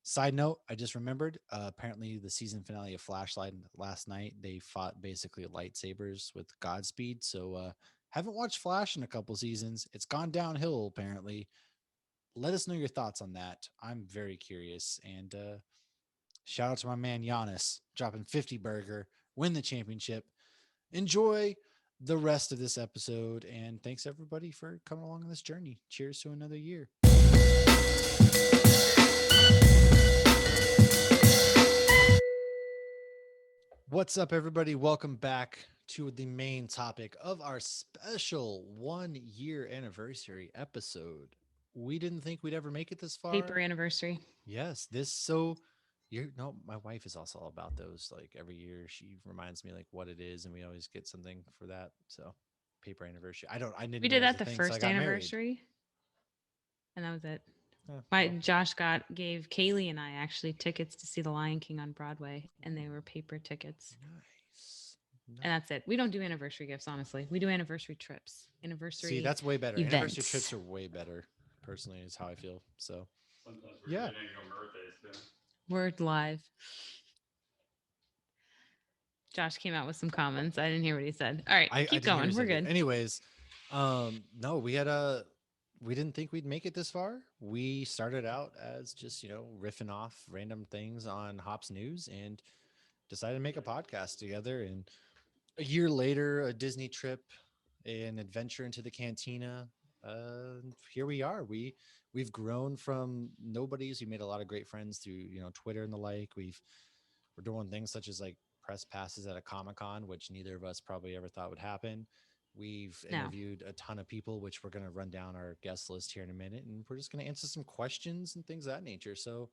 side note, I just remembered, apparently the season finale of Flashlight last night, they fought basically lightsabers with Godspeed. So haven't watched Flash in a couple seasons. It's gone downhill apparently. Let us know your thoughts on that. I'm very curious. And shout out to my man Giannis dropping 50 burger, win the championship. Enjoy the rest of this episode, and thanks everybody for coming along on this journey. Cheers to another year. What's up, everybody? Welcome back to the main topic of our special 1 year anniversary episode. We didn't think we'd ever make it this Paper far. anniversary. Yes, this so you know, my wife is also all about those. Like every year she reminds me like what it is, and we always get something for that. So paper anniversary. I didn't We know did it was that a the thing, so I first got married. anniversary, and that was it. My Well, Josh got gave Kaylee and I actually tickets to see The Lion King on Broadway, and they were paper tickets. nice. And Nice. that's it. We don't do anniversary gifts, honestly. We do anniversary trips, See, anniversary that's way better. Anniversary trips events. are way better, personally, is how I feel. So, Sometimes we're yeah, getting your birthdays too. Word live. Josh came out with some comments. I didn't hear what he said. All right, I keep didn't hear you going. We're said it. good. Anyways, no, we didn't think we'd make it this far. We started out as just, riffing off random things on Hops News and decided to make a podcast together. And a year later, a Disney trip, an adventure into the cantina. Here we are. We've grown from nobodies. We made a lot of great friends through, Twitter and the like. We're doing things such as like press passes at a Comic Con, which neither of us probably ever thought would happen. We've No. interviewed a ton of people, which we're going to run down our guest list here in a minute, and we're just going to answer some questions and things of that nature. So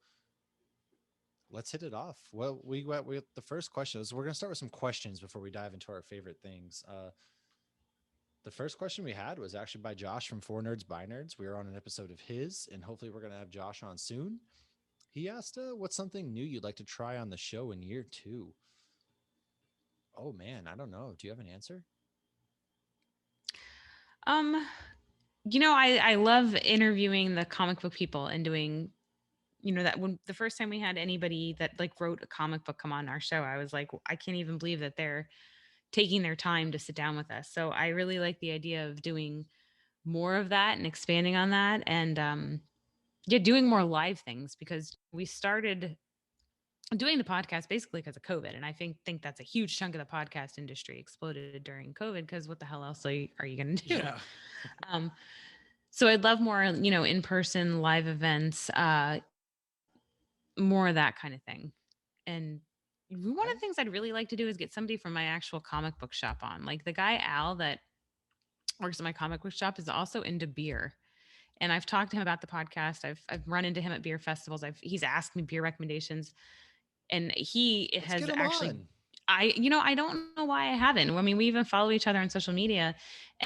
let's hit it off. Well, we went with the first question. We're going to start with some questions before we dive into our favorite things. The first question we had was actually by Josh from Four Nerds by Nerds. We were on an episode of his, and hopefully we're going to have Josh on soon. He asked, what's something new you'd like to try on the show in year two? Oh man, I don't know. Do you have an answer? Um, I love interviewing the comic book people and doing, that when the first time we had anybody that like wrote a comic book come on our show, I was like, I can't even believe that they're taking their time to sit down with us. So I really like the idea of doing more of that and expanding on that, and yeah, doing more live things, because we started doing the podcast basically because of COVID. And I think that's a huge chunk of the podcast industry exploded during COVID, because what the hell else are you going to do? Yeah. Um, so I'd love more, in person live events, more of that kind of thing. And one of the I things I'd really like to do is get somebody from my actual comic book shop on. Like the guy Al that works at my comic book shop is also into beer. And I've talked to him about the podcast. I've run into him at beer festivals. He's asked me beer recommendations, and he let's get has him actually, on. I don't know why I haven't. I mean, we even follow each other on social media,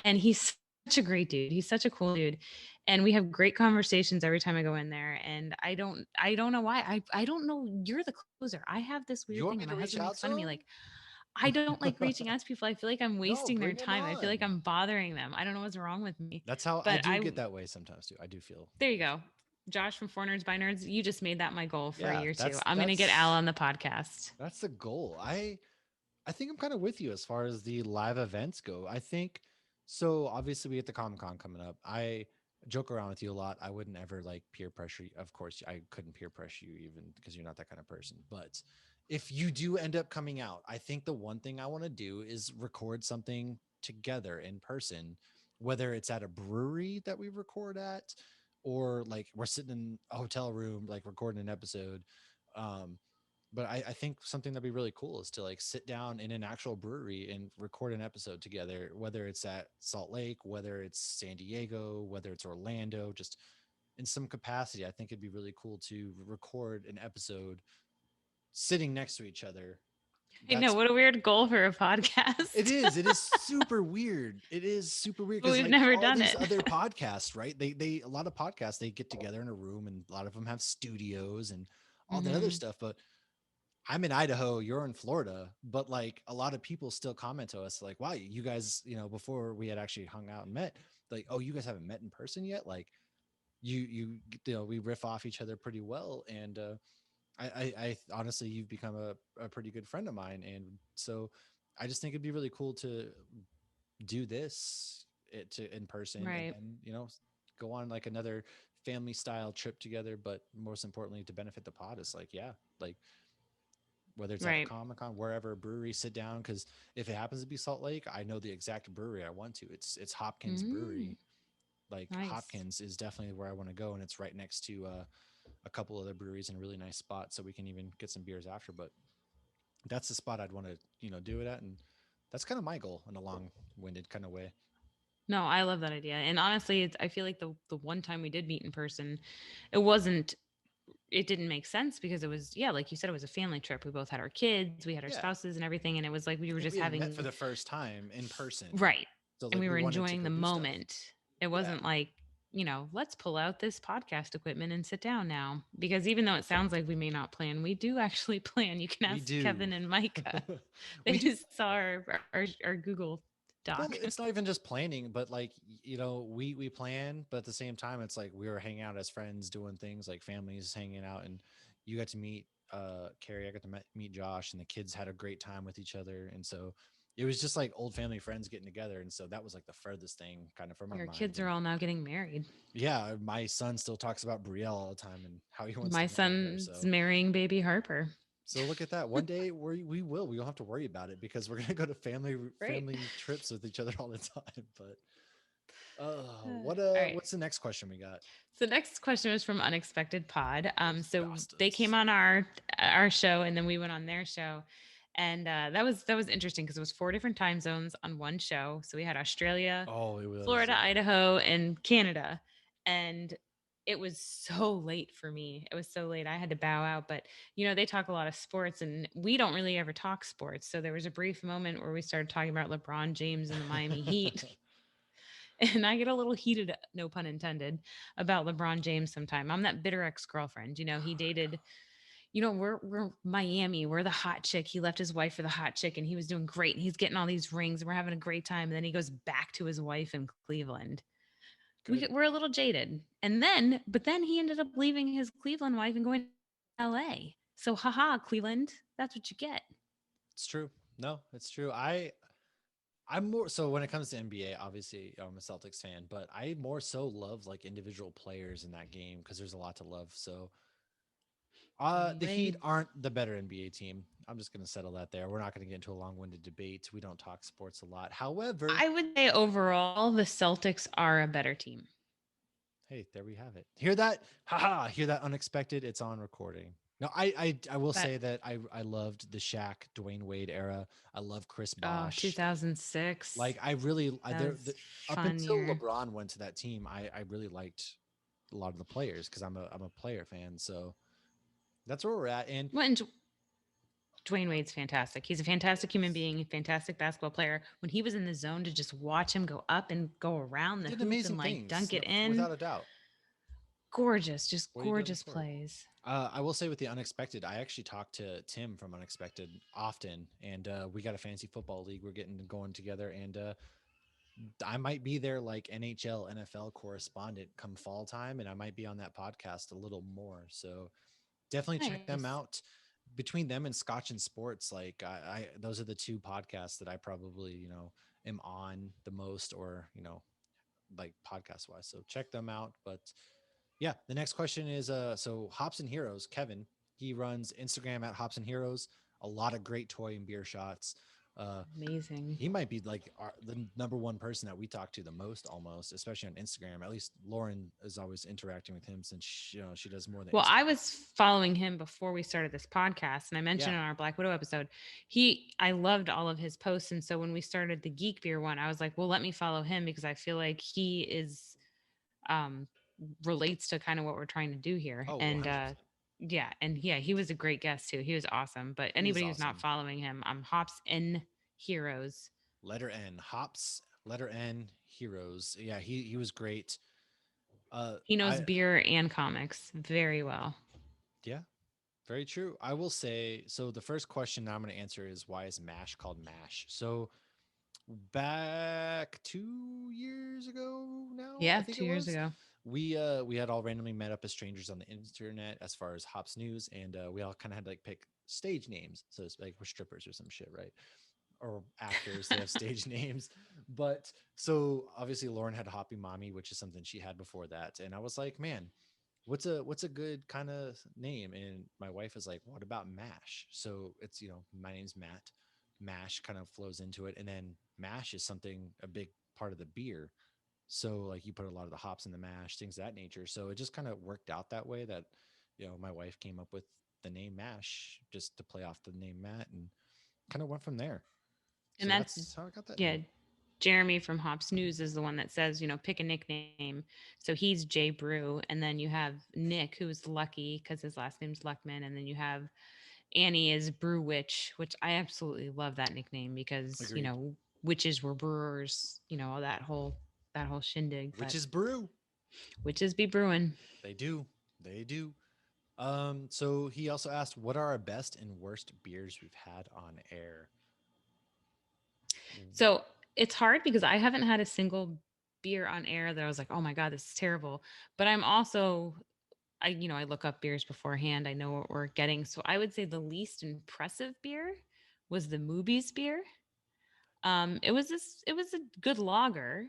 and he's such a great dude. He's such a cool dude, and we have great conversations every time I go in there. And I don't know why. I don't know. You're the closer. I have this weird You thing, want and me my to reach husband makes out fun to of me. him? Like, I don't like reaching out to people. I feel like I'm No, wasting their bring him time. I feel like on. I'm bothering them. I don't know what's wrong with me, That's how I but do get that way sometimes too. I do feel. there you go. Josh from Four Nerds by Nerds, you just made that my goal for a Yeah, year two. that's I'm gonna get Al that's on the podcast. that's the goal. I think I'm kind of with you as far as the live events go. I think so. Obviously, we get the Comic Con coming up. I joke around with you a lot. I wouldn't ever like peer pressure you. Of course, I couldn't peer pressure you even because you're not that kind of person. But if you do end up coming out, I think the one thing I want to do is record something together in person, whether it's at a brewery that we record at, or like we're sitting in a hotel room, like recording an episode. Um, but I think something that'd be really cool is to like sit down in an actual brewery and record an episode together, whether it's at Salt Lake, whether it's San Diego, whether it's Orlando, just in some capacity. I think it'd be really cool to record an episode sitting next to each other. I know, That's what a weird goal for a it podcast. is. It is super weird. It is super weird But because we've like never all done these it. other podcasts, right? They a lot of podcasts they get together in a room and a lot of them have studios and all that other Hmm. stuff. But I'm in Idaho, you're in Florida, but like a lot of people still comment to us like, wow, you guys, before we had actually hung out and met, like, oh, you guys haven't met in person yet. Like we riff off each other pretty well. And I honestly, you've become a pretty good friend of mine. And so I just think it'd be really cool to do this in person and Right. then, go on like another family style trip together. But most importantly, to benefit the pod is like, yeah, like whether it's at a Right. Comic Con, wherever brewery, sit down. Because if it happens to be Salt Lake, I know the exact brewery I want to. It's Hopkins Mm, Brewery. Like nice. Hopkins is definitely where I want to go, and it's right next to a couple other breweries in a really nice spot, so we can even get some beers after. But that's the spot I'd want to do it at, and That's kind of my goal in a long-winded kind of way. No, I love that idea. And honestly, I feel like the one time we did meet in person, it wasn't it didn't make sense because it was, yeah, like you said, it was a family trip. We both had our kids, we had our Yeah, spouses and everything, and it was like we were like just we had met having for the first time in person, right. so And like we we were wanted to enjoying go the do stuff. moment. It Yeah, wasn't like, let's pull out this podcast equipment and sit down now. Because even though it sounds like we may not plan, we do actually plan. You can we ask do. Kevin and Micah. They We do. just saw our Google Well, Doc. it's not even just planning, but like we plan, but at the same time, it's like we were hanging out as friends, doing things like families hanging out, and you got to meet Carrie. I got to meet Josh, and the kids had a great time with each other, and so it was just like old family friends getting together, and so that was like the furthest thing kind of from our Your mind. kids are And all now getting married. yeah, my son still talks about Brielle all the time and how he wants My to marry her. son's So marrying baby Harper. look at that. One day we will. We don't have to worry about it because we're gonna go to Right. family trips with each other all the time. But All right. what's the next question we got? So next question was from Unexpected Pod. Those So they came bastards. on our show, and then we went on their show, and that was interesting because it was four different time zones on one show. So we had Australia, Oh, it was Florida, Idaho, and Canada, and it was so late for me. It was so late. I had to bow out, but they talk a lot of sports, and we don't really ever talk sports. So there was a brief moment where we started talking about LeBron James and the Miami Heat. And I get a little heated, no pun intended, about LeBron James sometime. I'm that bitter ex-girlfriend. He dated, we're Miami, we're the hot chick. He left his wife for the hot chick and he was doing great and he's getting all these rings and we're having a great time. And then he goes back to his wife in Cleveland. Good. We're a little jaded. But then he ended up leaving his Cleveland wife and going to LA. So haha, Cleveland, that's what you get. It's true. No, it's true. I'm more so when it comes to NBA. Obviously, I'm a Celtics fan, but I more so love like individual players in that game because there's a lot to love. So Dwayne the Heat Wade. aren't the better NBA team. I'm just going to settle that there. We're not going to get into a long-winded debate. We don't talk sports a lot. However, I would say overall, the Celtics are a better team. hey, there we have it. Hear that? Haha, hear that unexpected? It's on recording. No, I will But say that I loved the Shaq Dwayne Wade era. I love Chris oh, Bosh. 2006. Like I really That was up fun until year. LeBron went to that team, I really liked a lot of the players because I'm a player fan. So that's where we're at. And Well, and Dwayne Wade's fantastic. He's a fantastic human yes, being, a fantastic basketball player. When he was in the zone, to just watch him go up and go around he the did hoop amazing and like things, dunk it in, without a doubt. gorgeous, just What he did on the gorgeous court. plays. I will say with the unexpected, I actually talked to Tim from Unexpected often, and we got a fantasy football league. We're getting going together, and I might be their like NHL, NFL correspondent come fall time, and I might be on that podcast a little more. So definitely check them Nice. out. Between them and Scotch and Sports, like those are the two podcasts that I probably am on the most, or like podcast wise. So check them out. But yeah, the next question is so Hops and Heroes, Kevin, he runs Instagram at Hops and Heroes, a lot of great toy and beer shots. Uh Amazing. he might be like the number one person that we talk to the most, almost, especially on Instagram. At least Lauren is always interacting with him since she does more than Well, I Instagram. was following him before we started this podcast, and I mentioned Yeah. in our Black Widow episode, I loved all of his posts, and so when we started the Geek Beer one, I was like, well, let me follow him because I feel like he is um relates to kind of what we're trying to do here, Oh, and 100%. yeah, he was a great guest too. He was awesome. But He is anybody who's not awesome. following him, Hops in Heroes. Letter N, Hops, letter N, Heroes. Yeah, he was great. He knows I beer and comics very well. Yeah, very true. I will say, so the first question I'm going to answer is, why is MASH called MASH? So back 2 years ago now, I Yeah, think it 2 years was, ago. we had all randomly met up as strangers on the internet as far as Hops News, and we all kind of had to like pick stage names. So it's like we're strippers or some shit, right? Or actors, they have stage names. But so obviously Lauren had Hoppy Mommy, which is something she had before that. And I was like, man, what's a good kind of name? And my wife is like, what about Mash? So it's, my name's Matt. Mash kind of flows into it. And then mash is something, a big part of the beer. So like you put a lot of the hops in the mash, things of that nature. So it just kind of worked out that way that, my wife came up with the name Mash just to play off the name Matt, and kind of went from there. And So that's, that's how I got that yeah, name. Jeremy from Hops News is the one that says, pick a nickname. So he's Jay Brew. And then you have Nick, who's Lucky because his last name's Luckman. And then you have Annie is Brew Witch, which I absolutely love that nickname because, Agreed. witches were brewers, all that whole shindig. Which But is brew. witches be brewing. They do. They do. So he also asked, what are our best and worst beers we've had on air? Mm. So it's hard because I haven't had a single beer on air that I was like, oh my God, this is terrible. But I'm also, I look up beers beforehand. I know what we're getting. So I would say the least impressive beer was the Movies beer. It was a good lager,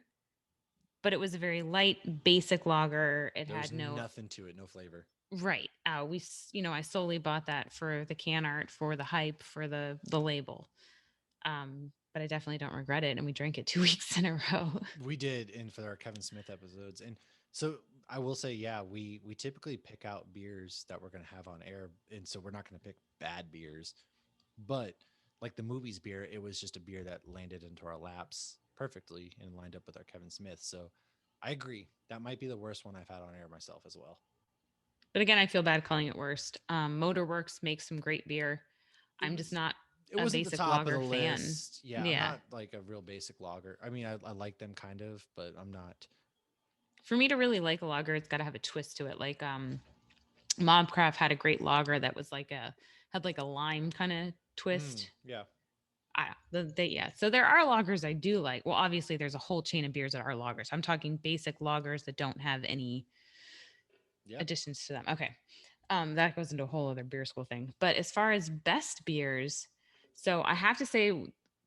but it was a very light, basic lager. It There was had no nothing to it, no flavor. right. I solely bought that for the can art, for the hype, for the label. But I definitely don't regret it. And we drank it 2 weeks in a row. We did, and for our Kevin Smith episodes, and so I will say, yeah, we typically pick out beers that we're going to have on air, and so we're not going to pick bad beers. But like the movies beer, it was just a beer that landed into our laps perfectly and lined up with our Kevin Smith. So I agree, that might be the worst one I've had on air myself as well. But again, I feel bad calling it worst. Motorworks makes some great beer. It I'm just was not it a wasn't the basic top of the lager fan. list. Yeah, I'm Yeah. not like a real basic lager. I mean, I like them kind of, but I'm not. For me to really like a lager, it's got to have a twist to it. Like Mobcraft had a great lager that was had like a lime kind of twist. Yeah. Yeah. So there are lagers I do like. Well, obviously there's a whole chain of beers that are lagers. I'm talking basic lagers that don't have any Yeah. additions to them. Okay. That goes into a whole other beer school thing. But as far as best beers, so I have to say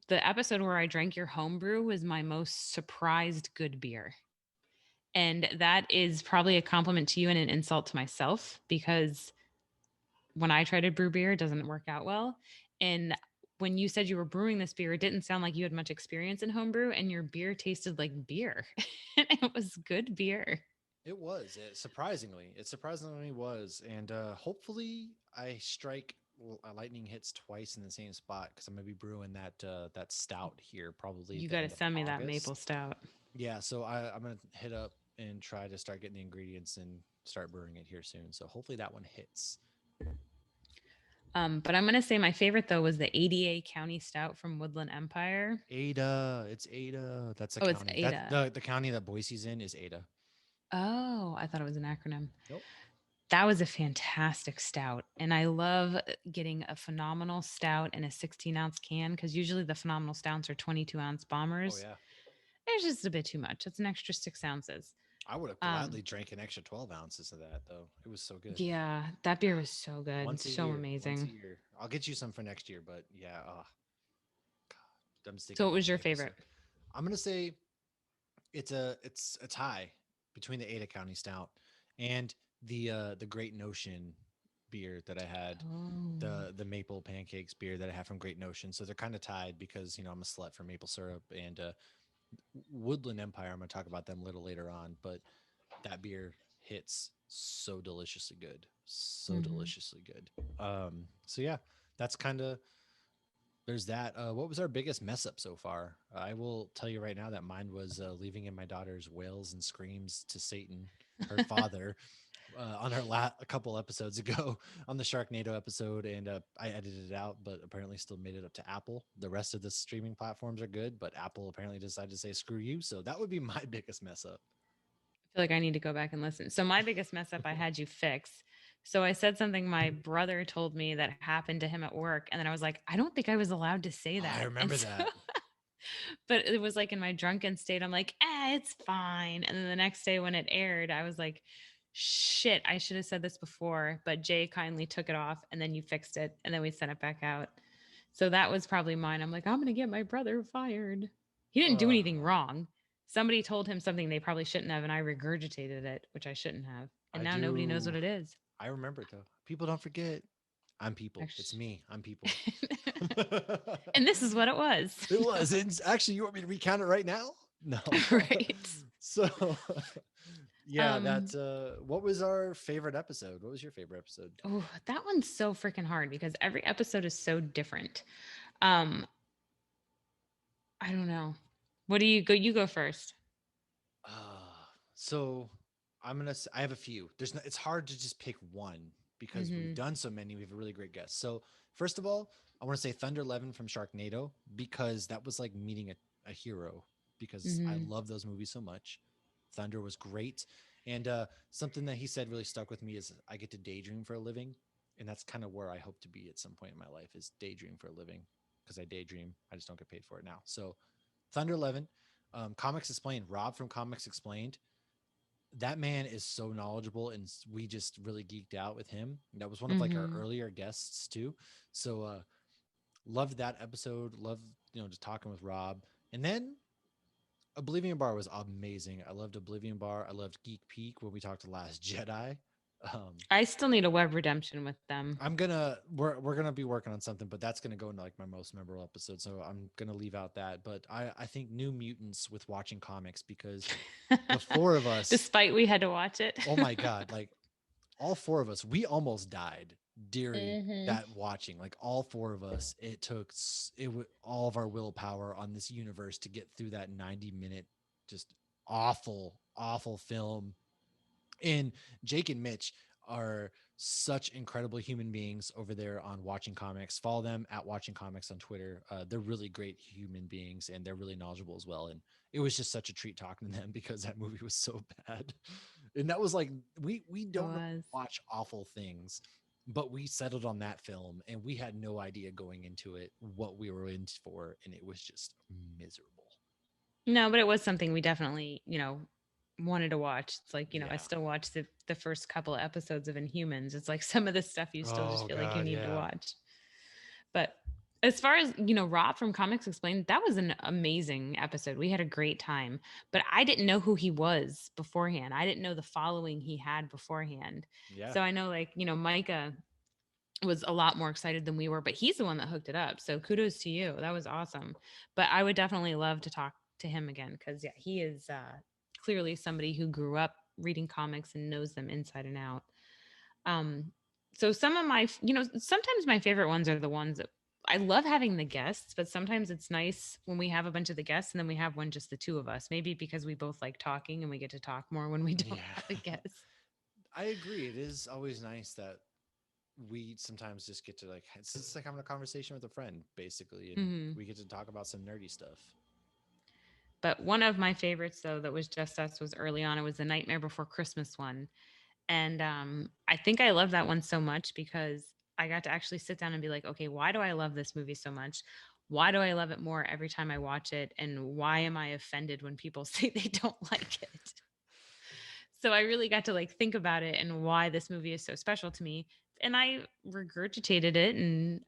the episode where I drank your homebrew was my most surprised good beer. And that is probably a compliment to you and an insult to myself because when I try to brew beer, it doesn't work out well. And when you said you were brewing this beer, it didn't sound like you had much experience in homebrew, and your beer tasted like beer. And it was good beer. It was. It surprisingly was, and hopefully I strike lightning hits twice in the same spot because I'm gonna be brewing that stout here probably You the got to end of send me that maple August. stout. Yeah, so I'm gonna hit up and try to start getting the ingredients and start brewing it here soon. So hopefully that one hits. But I'm going to say my favorite, though, was the ADA County Stout from Woodland Empire. Ada, it's Ada. That's the Oh, it's county. That Ada. the county that Boise's in is Ada. Oh, I thought it was an acronym. Nope. That was a fantastic stout. And I love getting a phenomenal stout in a 16-ounce can because usually the phenomenal stouts are 22-ounce Oh bombers. yeah. It's just a bit too much. It's an extra 6 ounces. I would have Um, gladly drank an extra 12 ounces of that though. It was so good. yeah, that beer was so good. Once a So year. Once a amazing. year. I'll get you some for next year, but yeah, I'm So sticking what with was the your maple favorite? syrup. I'm gonna say it's a tie between the Ada County Stout and the Great Notion beer that I had, Oh. the maple pancakes beer that I have from Great Notion. So they're kind of tied because I'm a slut for maple syrup and Woodland Empire. I'm gonna talk about them a little later on, but that beer hits so deliciously good, so Mhm. deliciously good. So yeah, that's kind of there's that. What was our biggest mess up so far? I will tell you right now that mine was leaving in my daughter's wails and screams to Satan, her father, on our a couple episodes ago on the Sharknado episode, and I edited it out, but apparently still made it up to Apple. The rest of the streaming platforms are good, but Apple apparently decided to say screw you. So that would be my biggest mess up. I feel like I need to go back and listen. So my biggest mess up I had you fix. So I said something my brother told me that happened to him at work, and then I was like, I don't think I was allowed to say I that. And remember so, that. but it was like in my drunken state, I'm like, it's fine. And then the next day when it aired, I was like, shit, I should have said this before. But Jay kindly took it off, and then you fixed it, and then we sent it back out. So that was probably mine. I'm like, I'm gonna get my brother fired. He didn't do Uh, anything wrong. Somebody told him something they probably shouldn't have, and I regurgitated it, which I shouldn't have. And I now nobody knows what do. it is. I remember it though. People don't forget. I'm people. It's Actually. me. I'm people. And this is what it was. It was. It's actually, you want me to recount it right now? No. Right. So, yeah, Um, that's what was our favorite episode? What was your favorite episode? oh, that one's so freaking hard because every episode is so different. Um, I don't know. What do you go? You go first. So I have a few. It's hard to just pick one because we've Mm-hmm. done so many. We have a really great guest. So first of all, I want to say Thunder 11 from Sharknado because that was like meeting a hero because I Mm-hmm. love those movies so much. Thunder was great. And something that he said really stuck with me is I get to daydream for a living. And that's kind of where I hope to be at some point in my life is daydream for a living because I daydream. I just don't get paid for it now. So Thunder 11, Comics Explained, Rob from Comics Explained, that man is so knowledgeable and we just really geeked out with him. That was one of like our Mm-hmm. earlier guests too. So loved that episode. Loved, just talking with Rob. And then Oblivion Bar was amazing. I loved Oblivion Bar. I loved Geek Peak when we talked to Last Jedi. Um, I still need a web redemption with them. we're gonna be working on something, but that's gonna go into like my most memorable episode. So I'm gonna leave out that. But I think New Mutants with watching comics because the four of us, Despite we had to watch it. oh my god, like all four of us, we almost died during Mm-hmm. that watching. Like all four of us, it took all of our willpower on this universe to get through that 90-minute, just awful film. And Jake and Mitch are such incredible human beings over there on Watching Comics. Follow them at Watching Comics on Twitter. They're really great human beings and they're really knowledgeable as well. And it was just such a treat talking to them because that movie was so bad. And that was like we It don't really was. watch awful things, but we settled on that film and we had no idea going into it what we were in for, and it was just miserable. No, but it was something we definitely, wanted to watch. It's like, I Yeah. still watch the first couple of episodes of Inhumans. It's like some of the stuff you still just Oh feel like you God, need to yeah. watch. But as far as, Rob from Comics Explained, that was an amazing episode. We had a great time. But I didn't know who he was beforehand. I didn't know the following he had beforehand. Yeah. So I know, like, Micah was a lot more excited than we were, but he's the one that hooked it up. So kudos to you. That was awesome. But I would definitely love to talk to him again because, yeah, he is clearly somebody who grew up reading comics and knows them inside and out. Um, so some of my, sometimes my favorite ones are the ones that I love having the guests, but sometimes it's nice when we have a bunch of the guests and then we have one just the two of us. Maybe because we both like talking and we get to talk more when we don't have a Yeah. guest. I agree. It is always nice that we sometimes just get to like it's just like having a conversation with a friend basically, and Hmm. we get to talk about some nerdy stuff. But one of my favorites, though, that was just us was early on. It was the Nightmare Before Christmas one. And I think I love that one so much because I got to actually sit down and be like, okay, why do I love this movie so much? Why do I love it more every time I watch it? And why am I offended when people say they don't like it? So I really got to like think about it and why this movie is so special to me. And I regurgitated it and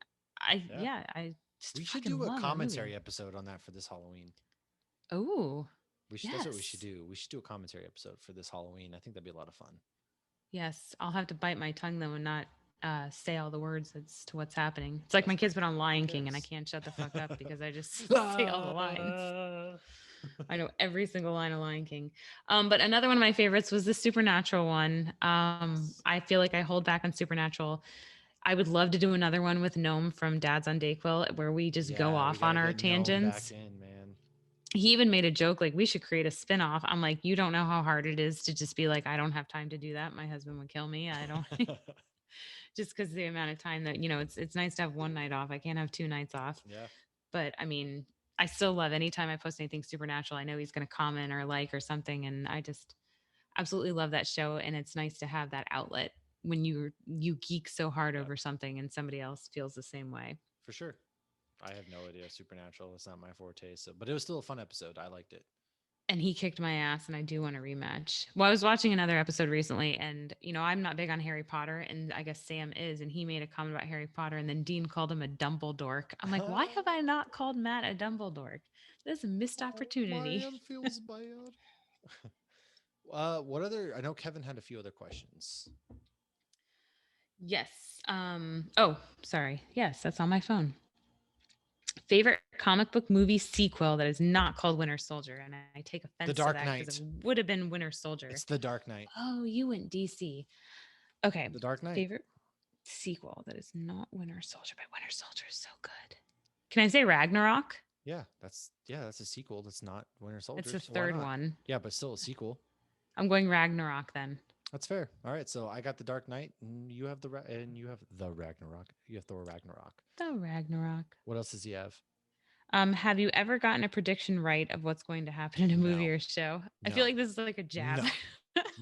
Yeah, I just we should fucking do a love that movie. commentary episode on that for this Halloween. Oh, We should, that's what we should yes. do. We should do a commentary episode for this Halloween. I think that'd be a lot of fun. Yes, I'll have to bite my tongue though and not say all the words as to what's happening. It's like That's my fine. kids put on Who Lion King and I cares? can't shut the fuck up because I just say all the lines. Ah. I know every single line of Lion King. But another one of my favorites was the Supernatural one. Yes. I feel like I hold back on Supernatural. I would love to do another one with Gnome from Dad's on Dayquil where we just go Yeah, we off got on to our get Gnome back tangents. in, man. He even made a joke like we should create a spin-off. I'm like, you don't know how hard it is to just be like, I don't have time to do that. My husband would kill me. I don't just because the amount of time that it's nice to have one night off. I can't have two nights off. Yeah, But I mean, I still love anytime I post anything supernatural. I know he's going to comment or like or something, and I just absolutely love that show. And it's nice to have that outlet when you geek so hard yeah, over something and somebody else feels the same way. for sure. I have no idea Supernatural. It's not my forte, so but it was still a fun episode. I liked it. And he kicked my ass, and I do want a rematch. Well, I was watching another episode recently, and I'm not big on Harry Potter, and I guess Sam is, and he made a comment about Harry Potter, and then Dean called him a Dumbledore. I'm like, why have I not called Matt a Dumbledore? This is a missed Oh, my opportunity. hand feels bad. What other? I know Kevin had a few other questions. Yes. Oh, sorry. Yes, that's on my phone. Favorite comic book movie sequel that is not called Winter Soldier, and I take The offense to Dark that because it Knight. would have been Winter Soldier. It's The Dark Knight. Oh, you went DC. Okay. The Dark Knight. Favorite sequel that is not Winter Soldier, but Winter Soldier is so good. Can I say Ragnarok? that's a sequel. That's not Winter It's Soldier. the So why third not? one. Yeah, but still a sequel. I'm going Ragnarok then. That's fair. All right, so I got the Dark Knight, and you have the Ragnarok. You have Thor Ragnarok. The Ragnarok. What else does he have? Have you ever gotten a prediction right of what's going to happen in a movie No, or show? I feel no, like this is like a jab.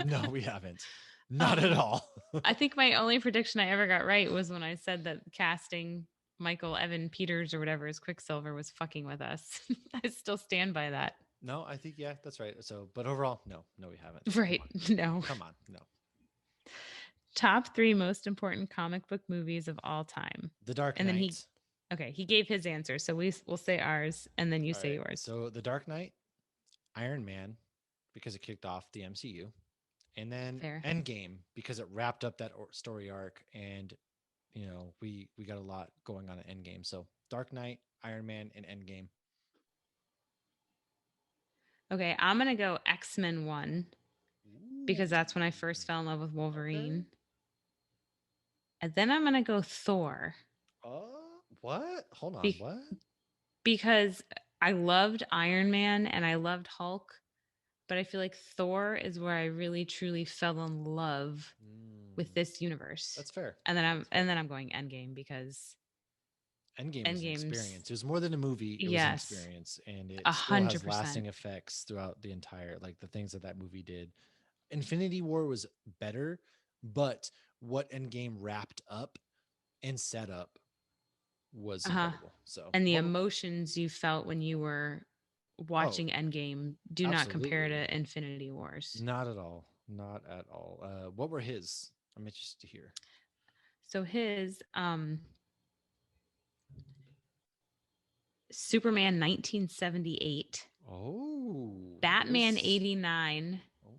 no, no. We haven't. Not at um, all. I think my only prediction I ever got right was when I said that casting Michael Evan Peters or whatever as Quicksilver was fucking with us. I still stand by that. No, I think yeah, that's right. So, but overall, no, no, we haven't. Right. No. Come on, no. Top 3 most important comic book movies of all time. The Dark And then he Knight. okay, he gave his answer. So we'll say ours and then you All say right. yours. So the Dark Knight, Iron Man, because it kicked off the MCU, and then Fair. Endgame because it wrapped up that story arc, and we got a lot going on at Endgame. So Dark Knight, Iron Man, and Endgame. Okay, I'm going to go X-Men 1 because that's when I first fell in love with Wolverine. Okay. And then I'm going to go Thor. What? Hold on. Be- What? Because I loved Iron Man and I loved Hulk, but I feel like Thor is where I really truly fell in love with this universe. That's fair. And then I'm going Endgame because Endgame is an Endgame's- experience. It was more than a movie. It was an experience, and it still has 100%. lasting effects throughout the entire, like the things that movie did. Infinity War was better, but what Endgame wrapped up and set up was incredible. So, and the emotions you felt when you were watching Endgame do not compare absolutely. to Infinity Wars. Not at all. Not at all. What were his? I'm interested to hear. So his Superman 1978, Oh, Batman this- 89, Oh,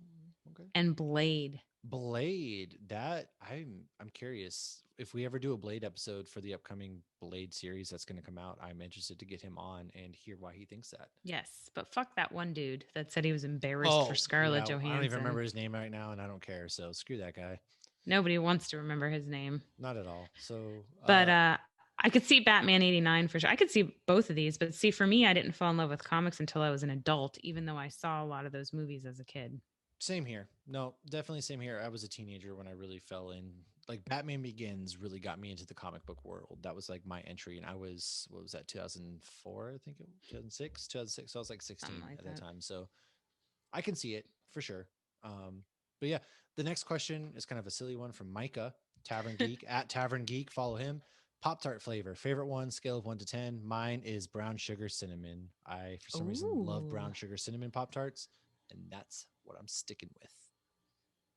okay. and Blade. Blade. That I'm curious if we ever do a Blade episode for the upcoming Blade series that's going to come out. I'm interested to get him on and hear why he thinks that. Yes, but fuck that one dude that said he was embarrassed for Scarlett Johansson. I don't even remember his name right now, and I don't care. So screw that guy. Nobody wants to remember his name. Not at all. So, but I could see Batman 89 for sure. I could see both of these, but see, for me, I didn't fall in love with comics until I was an adult, even though I saw a lot of those movies as a kid. Same here. No, definitely same here. I was a teenager when I really fell in. Like Batman Begins really got me into the comic book world. That was like my entry, and I was, what was that, 2004? I think it was 2006. 2006. So I was like 16 like at that time. So I can see it for sure. But yeah, the next question is kind of a silly one from Micah, Tavern Geek at Tavern Geek. Follow him. Pop-Tart flavor, favorite one, scale of 1 to 10. Mine is brown sugar cinnamon. I, for some reason, love brown sugar cinnamon Pop-Tarts, and that's what I'm sticking with.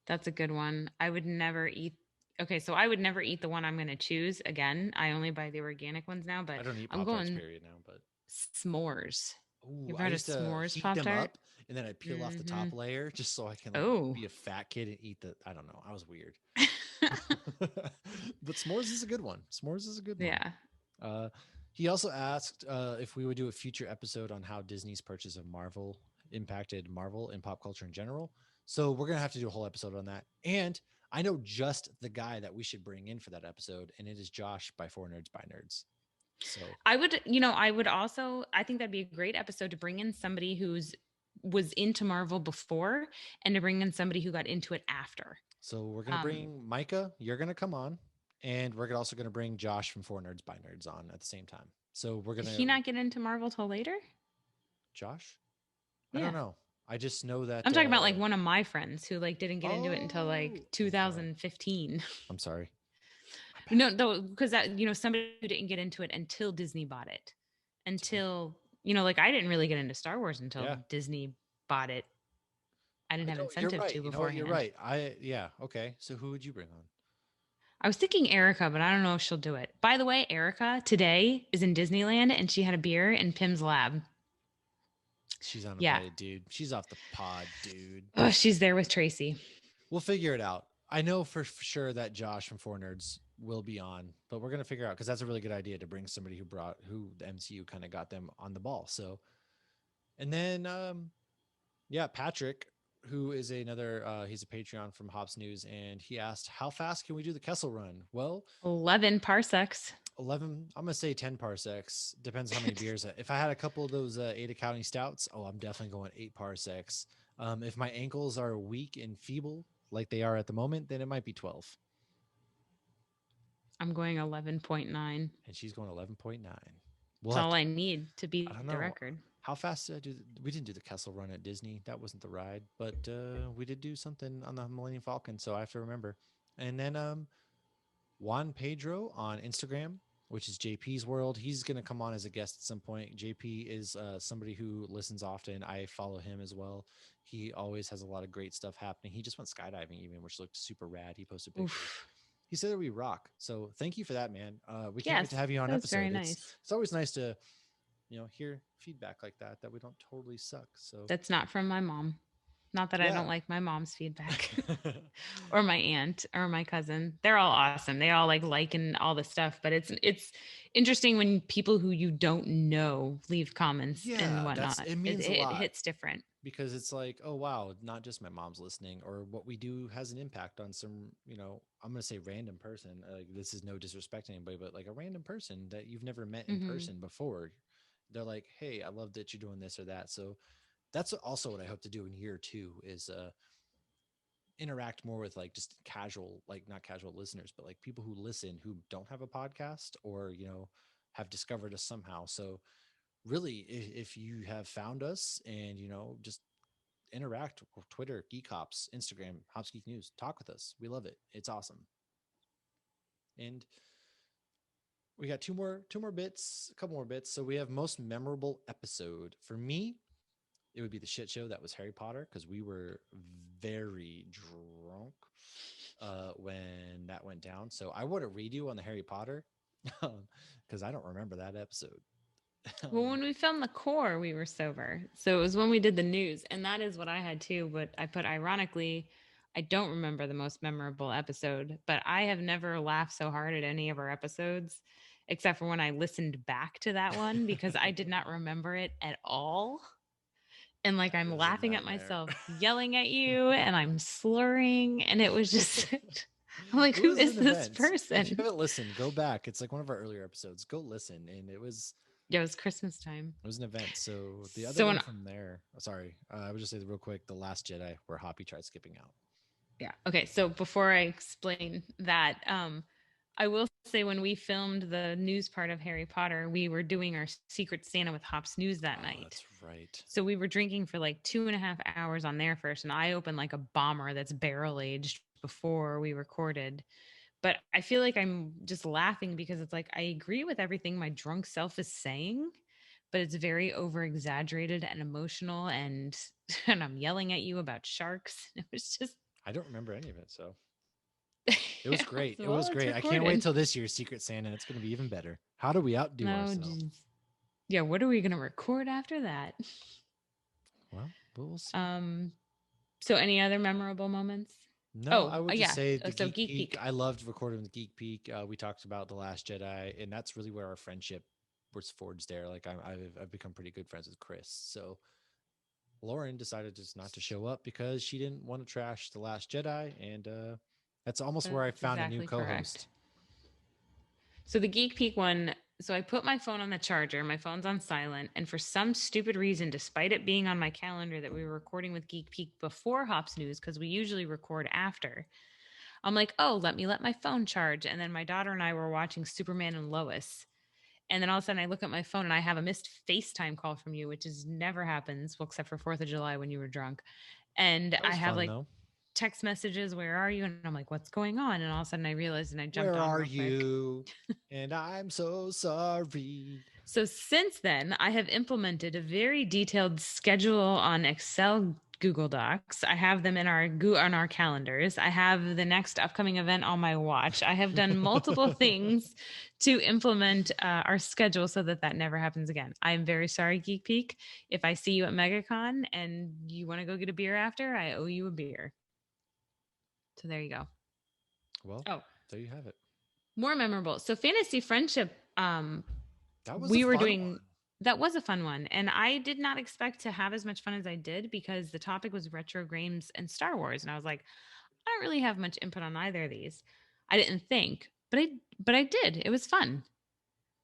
That's a good one. I would never eat. Okay, so I would never eat the one I'm going to choose again. I only buy the organic ones now, but I don't eat I'm Pop-Tarts going period now, but s'mores. ooh, You ever I had a used to s'mores heat them Pop-Tart? up, and then I'd peel off the top layer just so I can be a fat kid and eat the, I don't know. I was weird. But s'mores is a good one. S'mores is a good one. Yeah. He also asked if we would do a future episode on how Disney's purchase of Marvel impacted Marvel and pop culture in general. So we're gonna have to do a whole episode on that. And I know just the guy that we should bring in for that episode, and it is Josh by Four Nerds by Nerds. So I would also, I think that'd be a great episode to bring in somebody who's was into Marvel before and to bring in somebody who got into it after. So we're gonna bring Micah. You're gonna come on, and we're also gonna bring Josh from Four Nerds by Nerds on at the same time. So we're gonna. Did he not get into Marvel till later? Josh? Yeah. I don't know. I just know that I'm talking about like one of my friends who like didn't get into it until like Oh, 2015. I'm sorry. No, though, because that somebody who didn't get into it until Disney bought it. Until like I didn't really get into Star Wars until Disney bought it. I didn't have incentive to beforehand. You're right. Okay. So who would you bring on? I was thinking Erica, but I don't know if she'll do it. By the way, Erica today is in Disneyland and she had a beer in Pim's lab. She's on a plane, dude. She's off the pod, dude. Oh, she's there with Tracy. We'll figure it out. I know for sure that Josh from Four Nerds will be on, but we're gonna figure out because that's a really good idea to bring somebody who the MCU kind of got them on the ball. So, and then Patrick, who is another he's a Patreon from Hops News, and he asked, how fast can we do the Kessel Run? Well, 11 parsecs. 11, I'm gonna say 10 parsecs. Depends how many beers. If I had a couple of those Ada County stouts, oh, I'm definitely going 8 parsecs. If my ankles are weak and feeble like they are at the moment, then it might be 12. I'm going 11.9. And she's going 11.9. We'll That's have all to, I need to beat I don't the know record. how fast did I do. We didn't do the Kessel Run at Disney. That wasn't the ride, but we did do something on the Millennium Falcon. So I have to remember. And then Juan Pedro on Instagram, which is JP's World. He's going to come on as a guest at some point. JP is somebody who listens often. I follow him as well. He always has a lot of great stuff happening. He just went skydiving even, which looked super rad. He posted pictures. Oof. He said that we rock. So thank you for that, man. We can't wait Yes, to have you on that was episode. very It's nice. it's always nice to hear feedback like that we don't totally suck. So That's not from my mom. Not that I yeah. don't like my mom's feedback or my aunt or my cousin. They're all awesome. They all like and all the stuff, but it's interesting when people who you don't know leave comments and Yeah, whatnot. it means a It lot. hits different. Because it's like, oh wow, not just my mom's listening, or what we do has an impact on some, I'm gonna say random person. Like this is no disrespect to anybody, but like a random person that you've never met in Mm-hmm. person before. They're like, hey, I love that you're doing this or that. So that's also what I hope to do in year two is interact more with like just casual, like not casual listeners, but like people who listen who don't have a podcast or have discovered us somehow. So really, if you have found us and just interact with Twitter, Geek Hops, Instagram, Hops Geek News. Talk with us. We love it. It's awesome. And we got two more bits, a couple more bits. So we have most memorable episode. For me, it would be the shit show that was Harry Potter because we were very drunk when that went down. So I want to read you on the Harry Potter because I don't remember that episode. Well, when we filmed the core, we were sober. So it was when we did the news. And that is what I had too. But I put ironically, I don't remember the most memorable episode, but I have never laughed so hard at any of our episodes, except for when I listened back to that one because I did not remember it at all. And like It I'm was a laughing at nightmare. myself, yelling at you, and I'm slurring. And it was just, I'm like, It who was is an this event. If you person? haven't listened, go back. It's like one of our earlier episodes. Go listen. And Yeah, it was Christmas time. it was an event. So the other So one when from there, sorry, I would just say real quick, The Last Jedi, where Hoppy tried skipping out. Yeah. Okay. So before I explain that, I will say when we filmed the news part of Harry Potter, we were doing our Secret Santa with Hops News that Oh, night. that's right. So we were drinking for like 2.5 hours on there first, and I opened like a bomber that's barrel aged before we recorded. But I feel like I'm just laughing because it's like I agree with everything my drunk self is saying, but it's very over exaggerated and emotional, and and I'm yelling at you about sharks. It was just I don't remember any of it. So it was yeah, great. It well, was it's great. I can't wait recorded. till this year's Secret Santa. It's going to be even better. How do we outdo No, ourselves? geez. Yeah, what are we gonna record after that? Well, we'll see. So any other memorable moments? No, I Oh, would just yeah. say the So Geek Geek Peak. Peek. I loved recording the Geek Peak. We talked about The Last Jedi, and that's really where our friendship was forged there. Like I've become pretty good friends with Chris. So Lauren decided just not to show up because she didn't want to trash The Last Jedi, and that's almost where I That's found a new exactly correct. co-host. So the Geek Peek one. So I put my phone on the charger. My phone's on silent, and for some stupid reason, despite it being on my calendar that we were recording with Geek Peek before Hops News, because we usually record after, I'm like, oh, let my phone charge. And then my daughter and I were watching Superman and Lois. And then all of a sudden I look at my phone and I have a missed FaceTime call from you, which is never happens, well, except for 4th of July when you were drunk. And That I was have fun like though. text messages, where are you? And I'm like, what's going on? And all of a sudden I realized and I jumped Where on are real quick. you? And I'm so sorry. So since then, I have implemented a very detailed schedule on Excel Google Docs. I have them in on our calendars. I have the next upcoming event on my watch. I have done multiple things to implement our schedule so that that never happens again. I am very sorry, Geek Peek. If I see you at MegaCon and you want to go get a beer after, I owe you a beer. So there you go. Well, Oh, there you have it. more memorable. So fantasy friendship. That was a We were fun doing one. that was a fun one, and I did not expect to have as much fun as I did because the topic was retro games and Star Wars, and I was like, I don't really have much input on either of these. I didn't think, but I did. It was fun.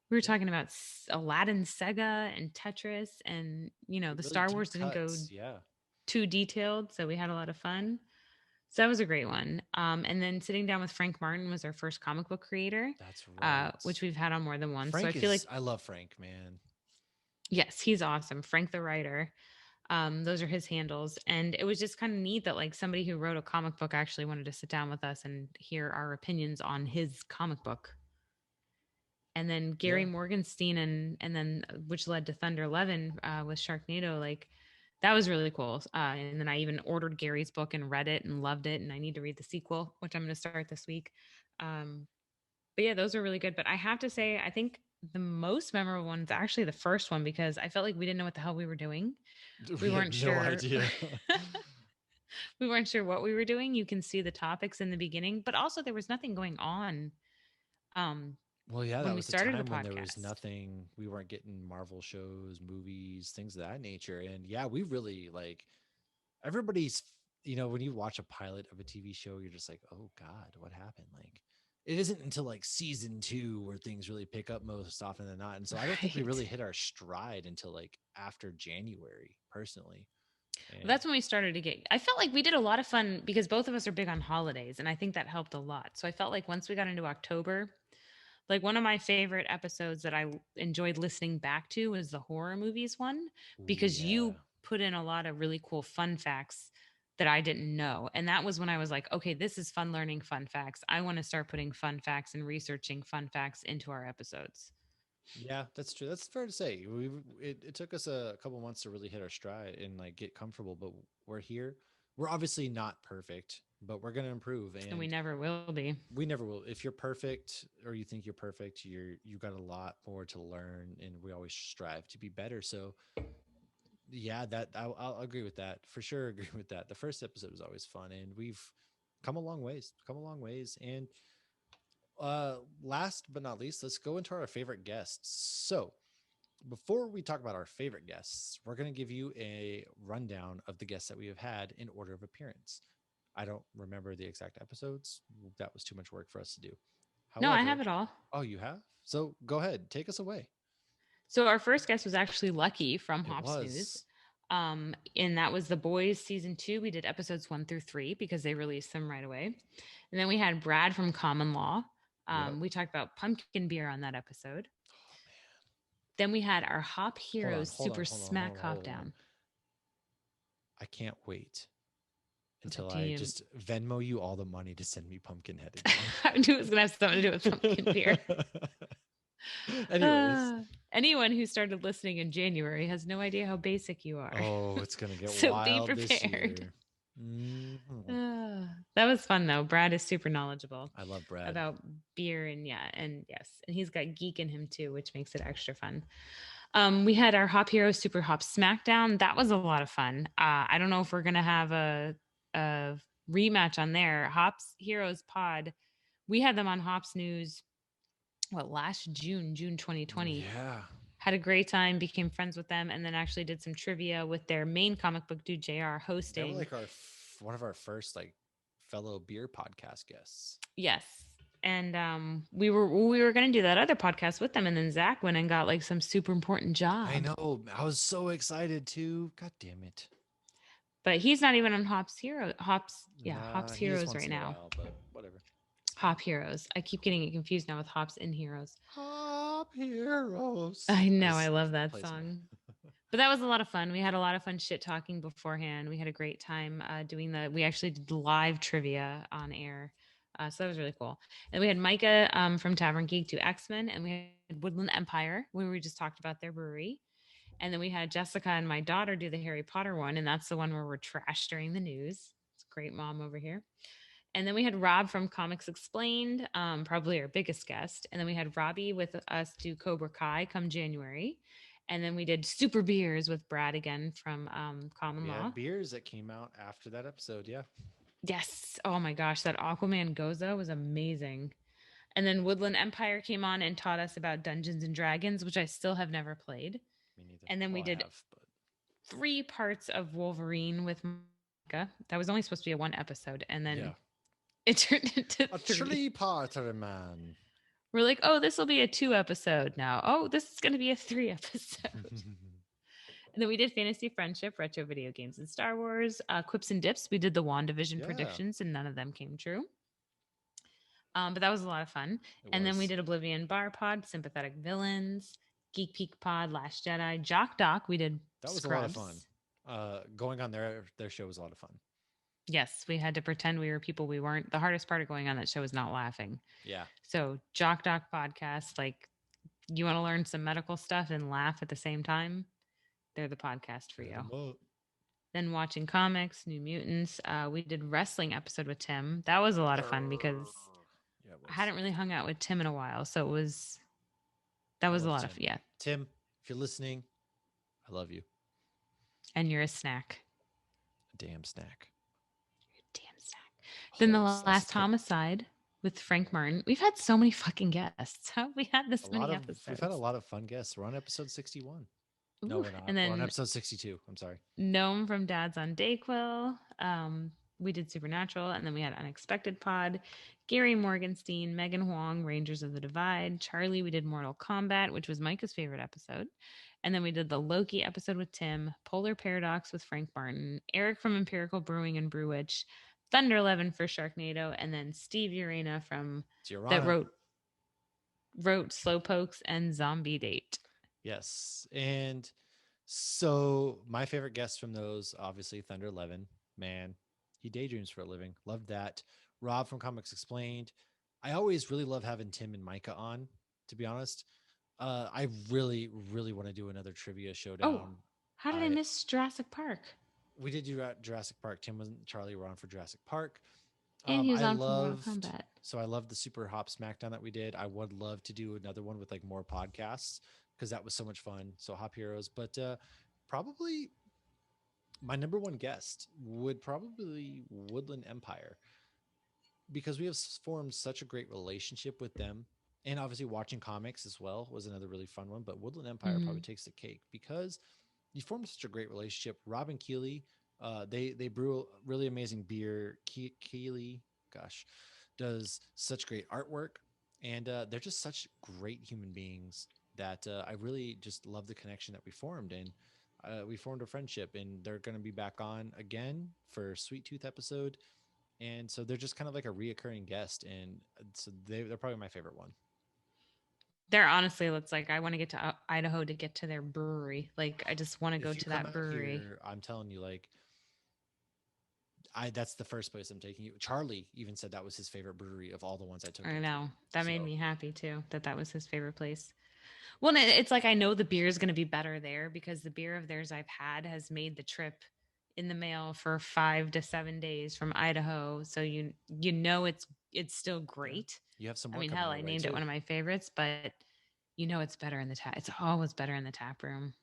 We were Yeah. talking about Aladdin, Sega, and Tetris, and the Really Star deep Wars didn't go cuts. Yeah. too detailed, so we had a lot of fun. So that was a great one. And then sitting down with Frank Martin was our first comic book creator, That's right. which we've had on more than once. So I Frank feel like is, I love Frank, man. yes, he's awesome. Frank the writer. Those are his handles, and it was just kind of neat that like somebody who wrote a comic book actually wanted to sit down with us and hear our opinions on his comic book. And then Gary Yeah. Morgenstein and then which led to Thunder 11 with Sharknado, like that was really cool. And then I even ordered Gary's book and read it and loved it, and I need to read the sequel, which I'm going to start this week. um, but yeah, those are really good. But I have to say, I think the most memorable one is actually the first one, because I felt like we didn't know what the hell we were doing. We We had weren't no sure. idea. We weren't sure what we were doing. You can see the topics in the beginning, but also there was nothing going on um, Well, yeah, when that we was the started the time when there was podcast. nothing. We weren't getting Marvel shows, movies, things of that nature. And yeah, we really like everybody's, when you watch a pilot of a TV show, you're just like, oh God, what happened? Like, it isn't until like season two where things really pick up most often than not. And so I don't think we really Right. hit our stride until like after January, personally. Well, And that's when we started to get. I felt like we did a lot of fun because both of us are big on holidays, and I think that helped a lot. So I felt like once we got into October, like one of my favorite episodes that I enjoyed listening back to was the horror movies one, ooh, because you yeah. put in a lot of really cool fun facts that I didn't know. And that was when I was like, okay, this is fun learning fun facts. I want to start putting fun facts and researching fun facts into our episodes. Yeah, that's true. That's fair to say. It took us a couple months to really hit our stride and like get comfortable, but we're here. We're obviously not perfect, but we're going to improve, And we and never will be. we never will. If you're perfect or you think you're perfect, you got a lot more to learn, and we always strive to be better. So yeah, that I'll agree with that for sure. Agree with that. The first episode was always fun, and we've come a long ways. Come a long ways, and last but not least, let's go into our favorite guests. So before we talk about our favorite guests, we're going to give you a rundown of the guests that we have had in order of appearance. I don't remember the exact episodes. That was too much work for us to do. No, I have However, it all. oh, you have? So go ahead, take us away. So our first guest was actually Lucky from It Hops News. was. And that was The Boys season 2. We did episodes 1 through 3 because they released them right away. And then we had Brad from Common Law. Yep. We talked about pumpkin beer on that episode. Oh man. Then we had our Hop Hold on, Heroes hold on, Super hold on, hold Smack on, Hop hold on. Down. I can't wait Was like, until do I you? just Venmo you all the money to send me pumpkin head again. I knew it was going to have something to do with pumpkin beer. Anyways, Anyone who started listening in January has no idea how basic you are. oh, it's gonna get So be wild this prepared. year. Mhm. That was fun though. Brad is super knowledgeable I love Brad. about beer, and yeah, and yes, and he's got geek in him too, which makes it extra fun. We had our Hop Hero Super Hop Smackdown. That was a lot of fun. I don't know if we're gonna have a rematch on there. Hops Heroes Pod. We had them on Hops News. What, last June 2020. Yeah. Had a great time, became friends with them, and then actually did some trivia with their main comic book dude JR They were hosting. like one of our first like fellow beer podcast guests. Yes. And we were gonna do that other podcast with them, and then Zach went and got like some super important I job. know. I was so excited too. God damn it. But he's not even on Hops Nah, he is Heroes once right in a now. while, but whatever. Hop Heroes. I keep getting it confused now with Hops in Heroes. Hop heroes. I I know, I just love that plays me. song. But that was a lot of fun. We had a lot of fun shit talking beforehand. We had a great time doing the. We actually did live trivia on air, so that was really cool. And we had Micah from Tavern Geek do X-Men, and we had Woodland Empire, where we just talked about their brewery. And then we had Jessica and my daughter do the Harry Potter one, and that's the one where we're trash during the news. It's a great mom over here. And then we had Rob from Comics Explained, probably our biggest guest. And then we had Robbie with us do Cobra Kai come January. And then we did Super Beers with Brad again from Common We Law. had beers that came out after that episode. Yeah. Yes. Oh my gosh, that Aquaman Goza was amazing. And then Woodland Empire came on and taught us about Dungeons and Dragons, which I still have never played. Me neither. And then we Well, I did have, but 3 parts of Wolverine with Micah. That was only supposed to be a 1 episode. And yeah. then it turned into A 3. tree parter man. We're like, oh, this will be a 2 episode now. Oh, this is going to be a 3 episode. And then we did Fantasy Friendship, Retro Video Games, and Star Wars. Quips and Dips, we did the WandaVision Yeah, predictions, and none of them came true. But that was a lot of fun. it And then we was. did Oblivion Bar Pod, Sympathetic Villains, Geek Peak Pod, Last Jedi, Jock Doc. We did That was a lot of fun. Scrubs. Going on their show was a lot of fun. Yes, we had to pretend we were people we weren't. The hardest part of going on that show was not laughing. Yeah. So, Jock Doc podcast, like, you want to learn some medical stuff and laugh at the same time? They're the podcast for Hit you. 'em up. Then watching comics, New Mutants. We did wrestling episode with Tim. That was a lot of fun because Yeah, it was. I hadn't really hung out with Tim in a while, so that I was a love lot of Tim. yeah. Tim, if you're listening, I love you. And you're a snack. A damn snack. Damn snack. Then the Whole last sausage. homicide with Frank Martin. We've had so many fucking guests. How have we had this A many lot of episodes? we've had a lot of fun guests. We're on episode 61. No, Ooh, we're not. and We're on then episode 62. I'm sorry. Gnome from Dad's on Dayquil. We did Supernatural, and then we had Unexpected Pod, Gary Morgenstein, Megan Huang, Rangers of the Divide, Charlie. We did Mortal Kombat, which was Micah's favorite episode, and then we did the Loki episode with Tim, Polar Paradox with Frank Martin, Eric from Empirical Brewing and Brew Witch, Thunder 11 for Sharknado, and then Steve Urena from that wrote Slowpokes and Zombie Date. Yes. And so my favorite guests from those, obviously Thunder 11. Man, he daydreams for a living. Loved that. Rob from Comics Explained. I always really love having Tim and Micah on, to be honest. I really, really want to do another trivia showdown. Oh, how did I miss Jurassic Park? We did do Jurassic Park. Tim and Charlie were on for Jurassic Park. And he was on for Mortal Kombat. So I love the Super Hop Smackdown that we did. I would love to do another one with like more podcasts because that was so much fun. So Hop Heroes, but probably my number one guest would probably Woodland Empire because we have formed such a great relationship with them. And obviously watching comics as well was another really fun one, but Woodland Empire probably takes the cake because you formed such a great relationship. Robin Keeley, they brew really amazing beer. Keeley, gosh, does such great artwork, and they're just such great human beings that I really just love the connection that we formed, and we formed a friendship. And they're going to be back on again for Sweet Tooth episode, and so they're just kind of like a reoccurring guest, and so they're probably my favorite one. They're honestly, it's like I want to get to Idaho to get to their brewery. Like I just want to go to that brewery. Here, I'm telling you, like that's the first place I'm taking you. Charlie even said that was his favorite brewery of all the ones I took. I know. That made me happy too, that was his favorite place. Well, it's like I know the beer is going to be better there because the beer of theirs I've had has made the trip in the mail for 5 to 7 days from Idaho. So you know it's still great. You have some more. I mean, hell, I named it one of my favorites, but you know it's better in the tap. It's always better in the tap room.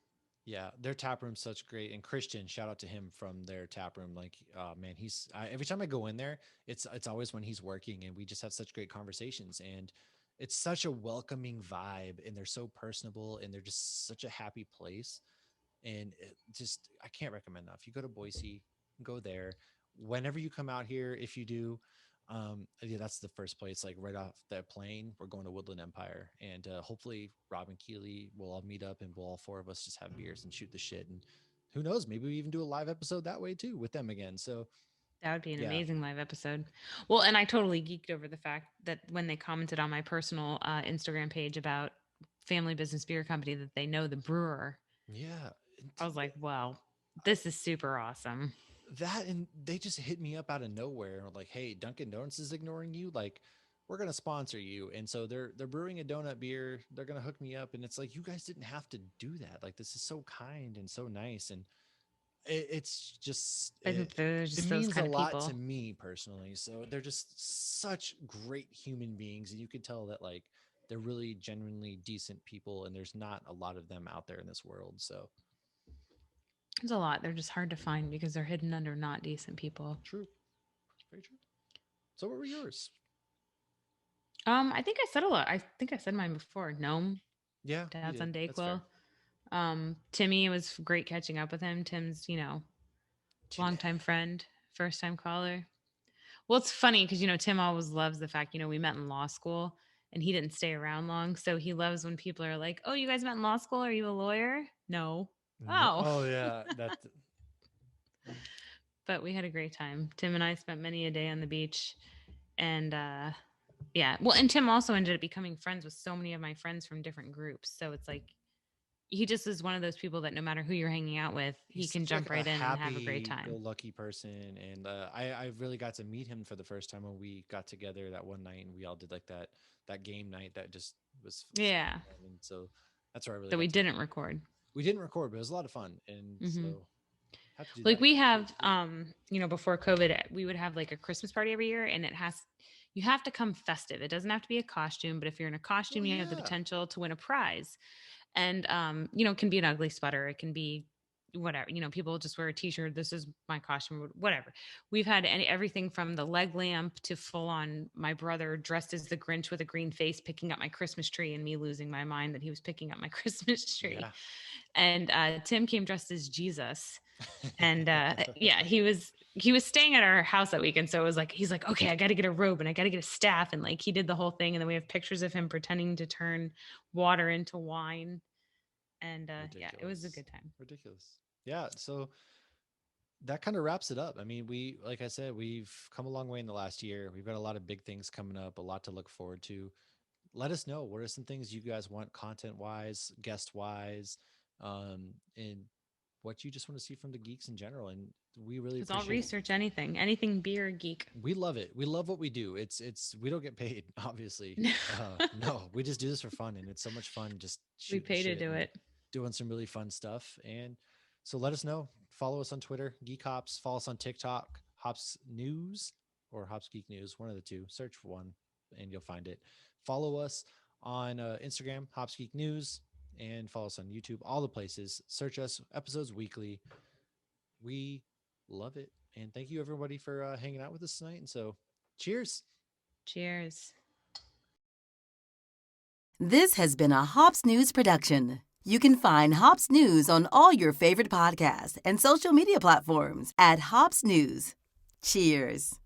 Yeah, their tap room's such great. And Christian, shout out to him from their tap room. Like, man, every time I go in there, it's always when he's working, and we just have such great conversations. And it's such a welcoming vibe, and they're so personable, and they're just such a happy place. And I can't recommend enough. You go to Boise, go there. Whenever you come out here, if you do, yeah, that's the first place. Like right off the plane, we're going to Woodland Empire, and hopefully Rob and Keeley will all meet up, and we'll all four of us just have beers and shoot the shit. And who knows, maybe we even do a live episode that way too with them again. So that would be an amazing live episode. Well, and I totally geeked over the fact that when they commented on my personal Instagram page about Family Business Beer Company, that they know the brewer. Yeah. I was like, wow, this is super awesome. That, and they just hit me up out of nowhere and like, hey, Dunkin' Donuts is ignoring you. Like, we're going to sponsor you. And so they're brewing a donut beer. They're going to hook me up. And it's like, you guys didn't have to do that. Like, this is so kind and so nice. And it's just, it means a lot to me personally. So they're just such great human beings. And you can tell that like, they're really genuinely decent people. And there's not a lot of them out there in this world. So there's a lot. They're just hard to find because they're hidden under not decent people. True. Very true. So what were yours? I think I said a lot. I think I said mine before. Gnome. Yeah. Dad's on Dayquil. Timmy, it was great catching up with him. Tim's, longtime friend, first time caller. Well, it's funny because, Tim always loves the fact, we met in law school and he didn't stay around long. So he loves when people are like, "Oh, you guys met in law school? Are you a lawyer?" No. No, Oh. oh yeah, that But we had a great time. Tim and I spent many a day on the beach, and yeah. Well, and Tim also ended up becoming friends with so many of my friends from different groups. So it's like he just is one of those people that no matter who you're hanging out with, he he can seems like jump a right in and have a great time. happy-go-lucky person, and I really got to meet him for the first time when we got together that one night, and we all did like that game night that just was so Yeah. fun. And so that's where I really That we got to. didn't record. We didn't record, but it was a lot of fun, and Mm-hmm. so have to do Like that. we have, before COVID, we would have like a Christmas party every year, and you have to come festive. It doesn't have to be a costume, but if you're in a costume, you have the Yeah. potential to win a prize. And it can be an ugly sweater, it can be whatever. People just wear a t-shirt. This is my costume, whatever. We've had everything from the leg lamp to full on my brother dressed as the Grinch with a green face picking up my Christmas tree, and me losing my mind that he was picking up my Christmas tree. Yeah. And Tim came dressed as Jesus. And yeah, he was staying at our house that weekend. So it was like, he's like, okay, I got to get a robe and I got to get a staff. And like, he did the whole thing. And then we have pictures of him pretending to turn water into wine. And yeah, it was a good time. Ridiculous. Yeah. So that kind of wraps it up. I mean, like I said, we've come a long way in the last year. We've got a lot of big things coming up, a lot to look forward to. Let us know, what are some things you guys want content wise, guest wise, and what you just want to see from the geeks in general. And we really Because I'll appreciate research anything beer geek. We love it. We love what we do. It's we don't get paid, obviously. No, we just do this for fun, and it's so much fun just We shooting pay to shit do and it. doing some really fun stuff. And so let us know. Follow us on Twitter, Geek Hops. Follow us on TikTok, Hops News or Hops Geek News, one of the two. Search for one, and you'll find it. Follow us on Instagram, Hops Geek News, and follow us on YouTube. All the places. Search us. Episodes weekly. We love it. And thank you everybody for hanging out with us tonight. And so, cheers. Cheers. This has been a Hops News production. You can find Hops News on all your favorite podcasts and social media platforms at Hops News. Cheers.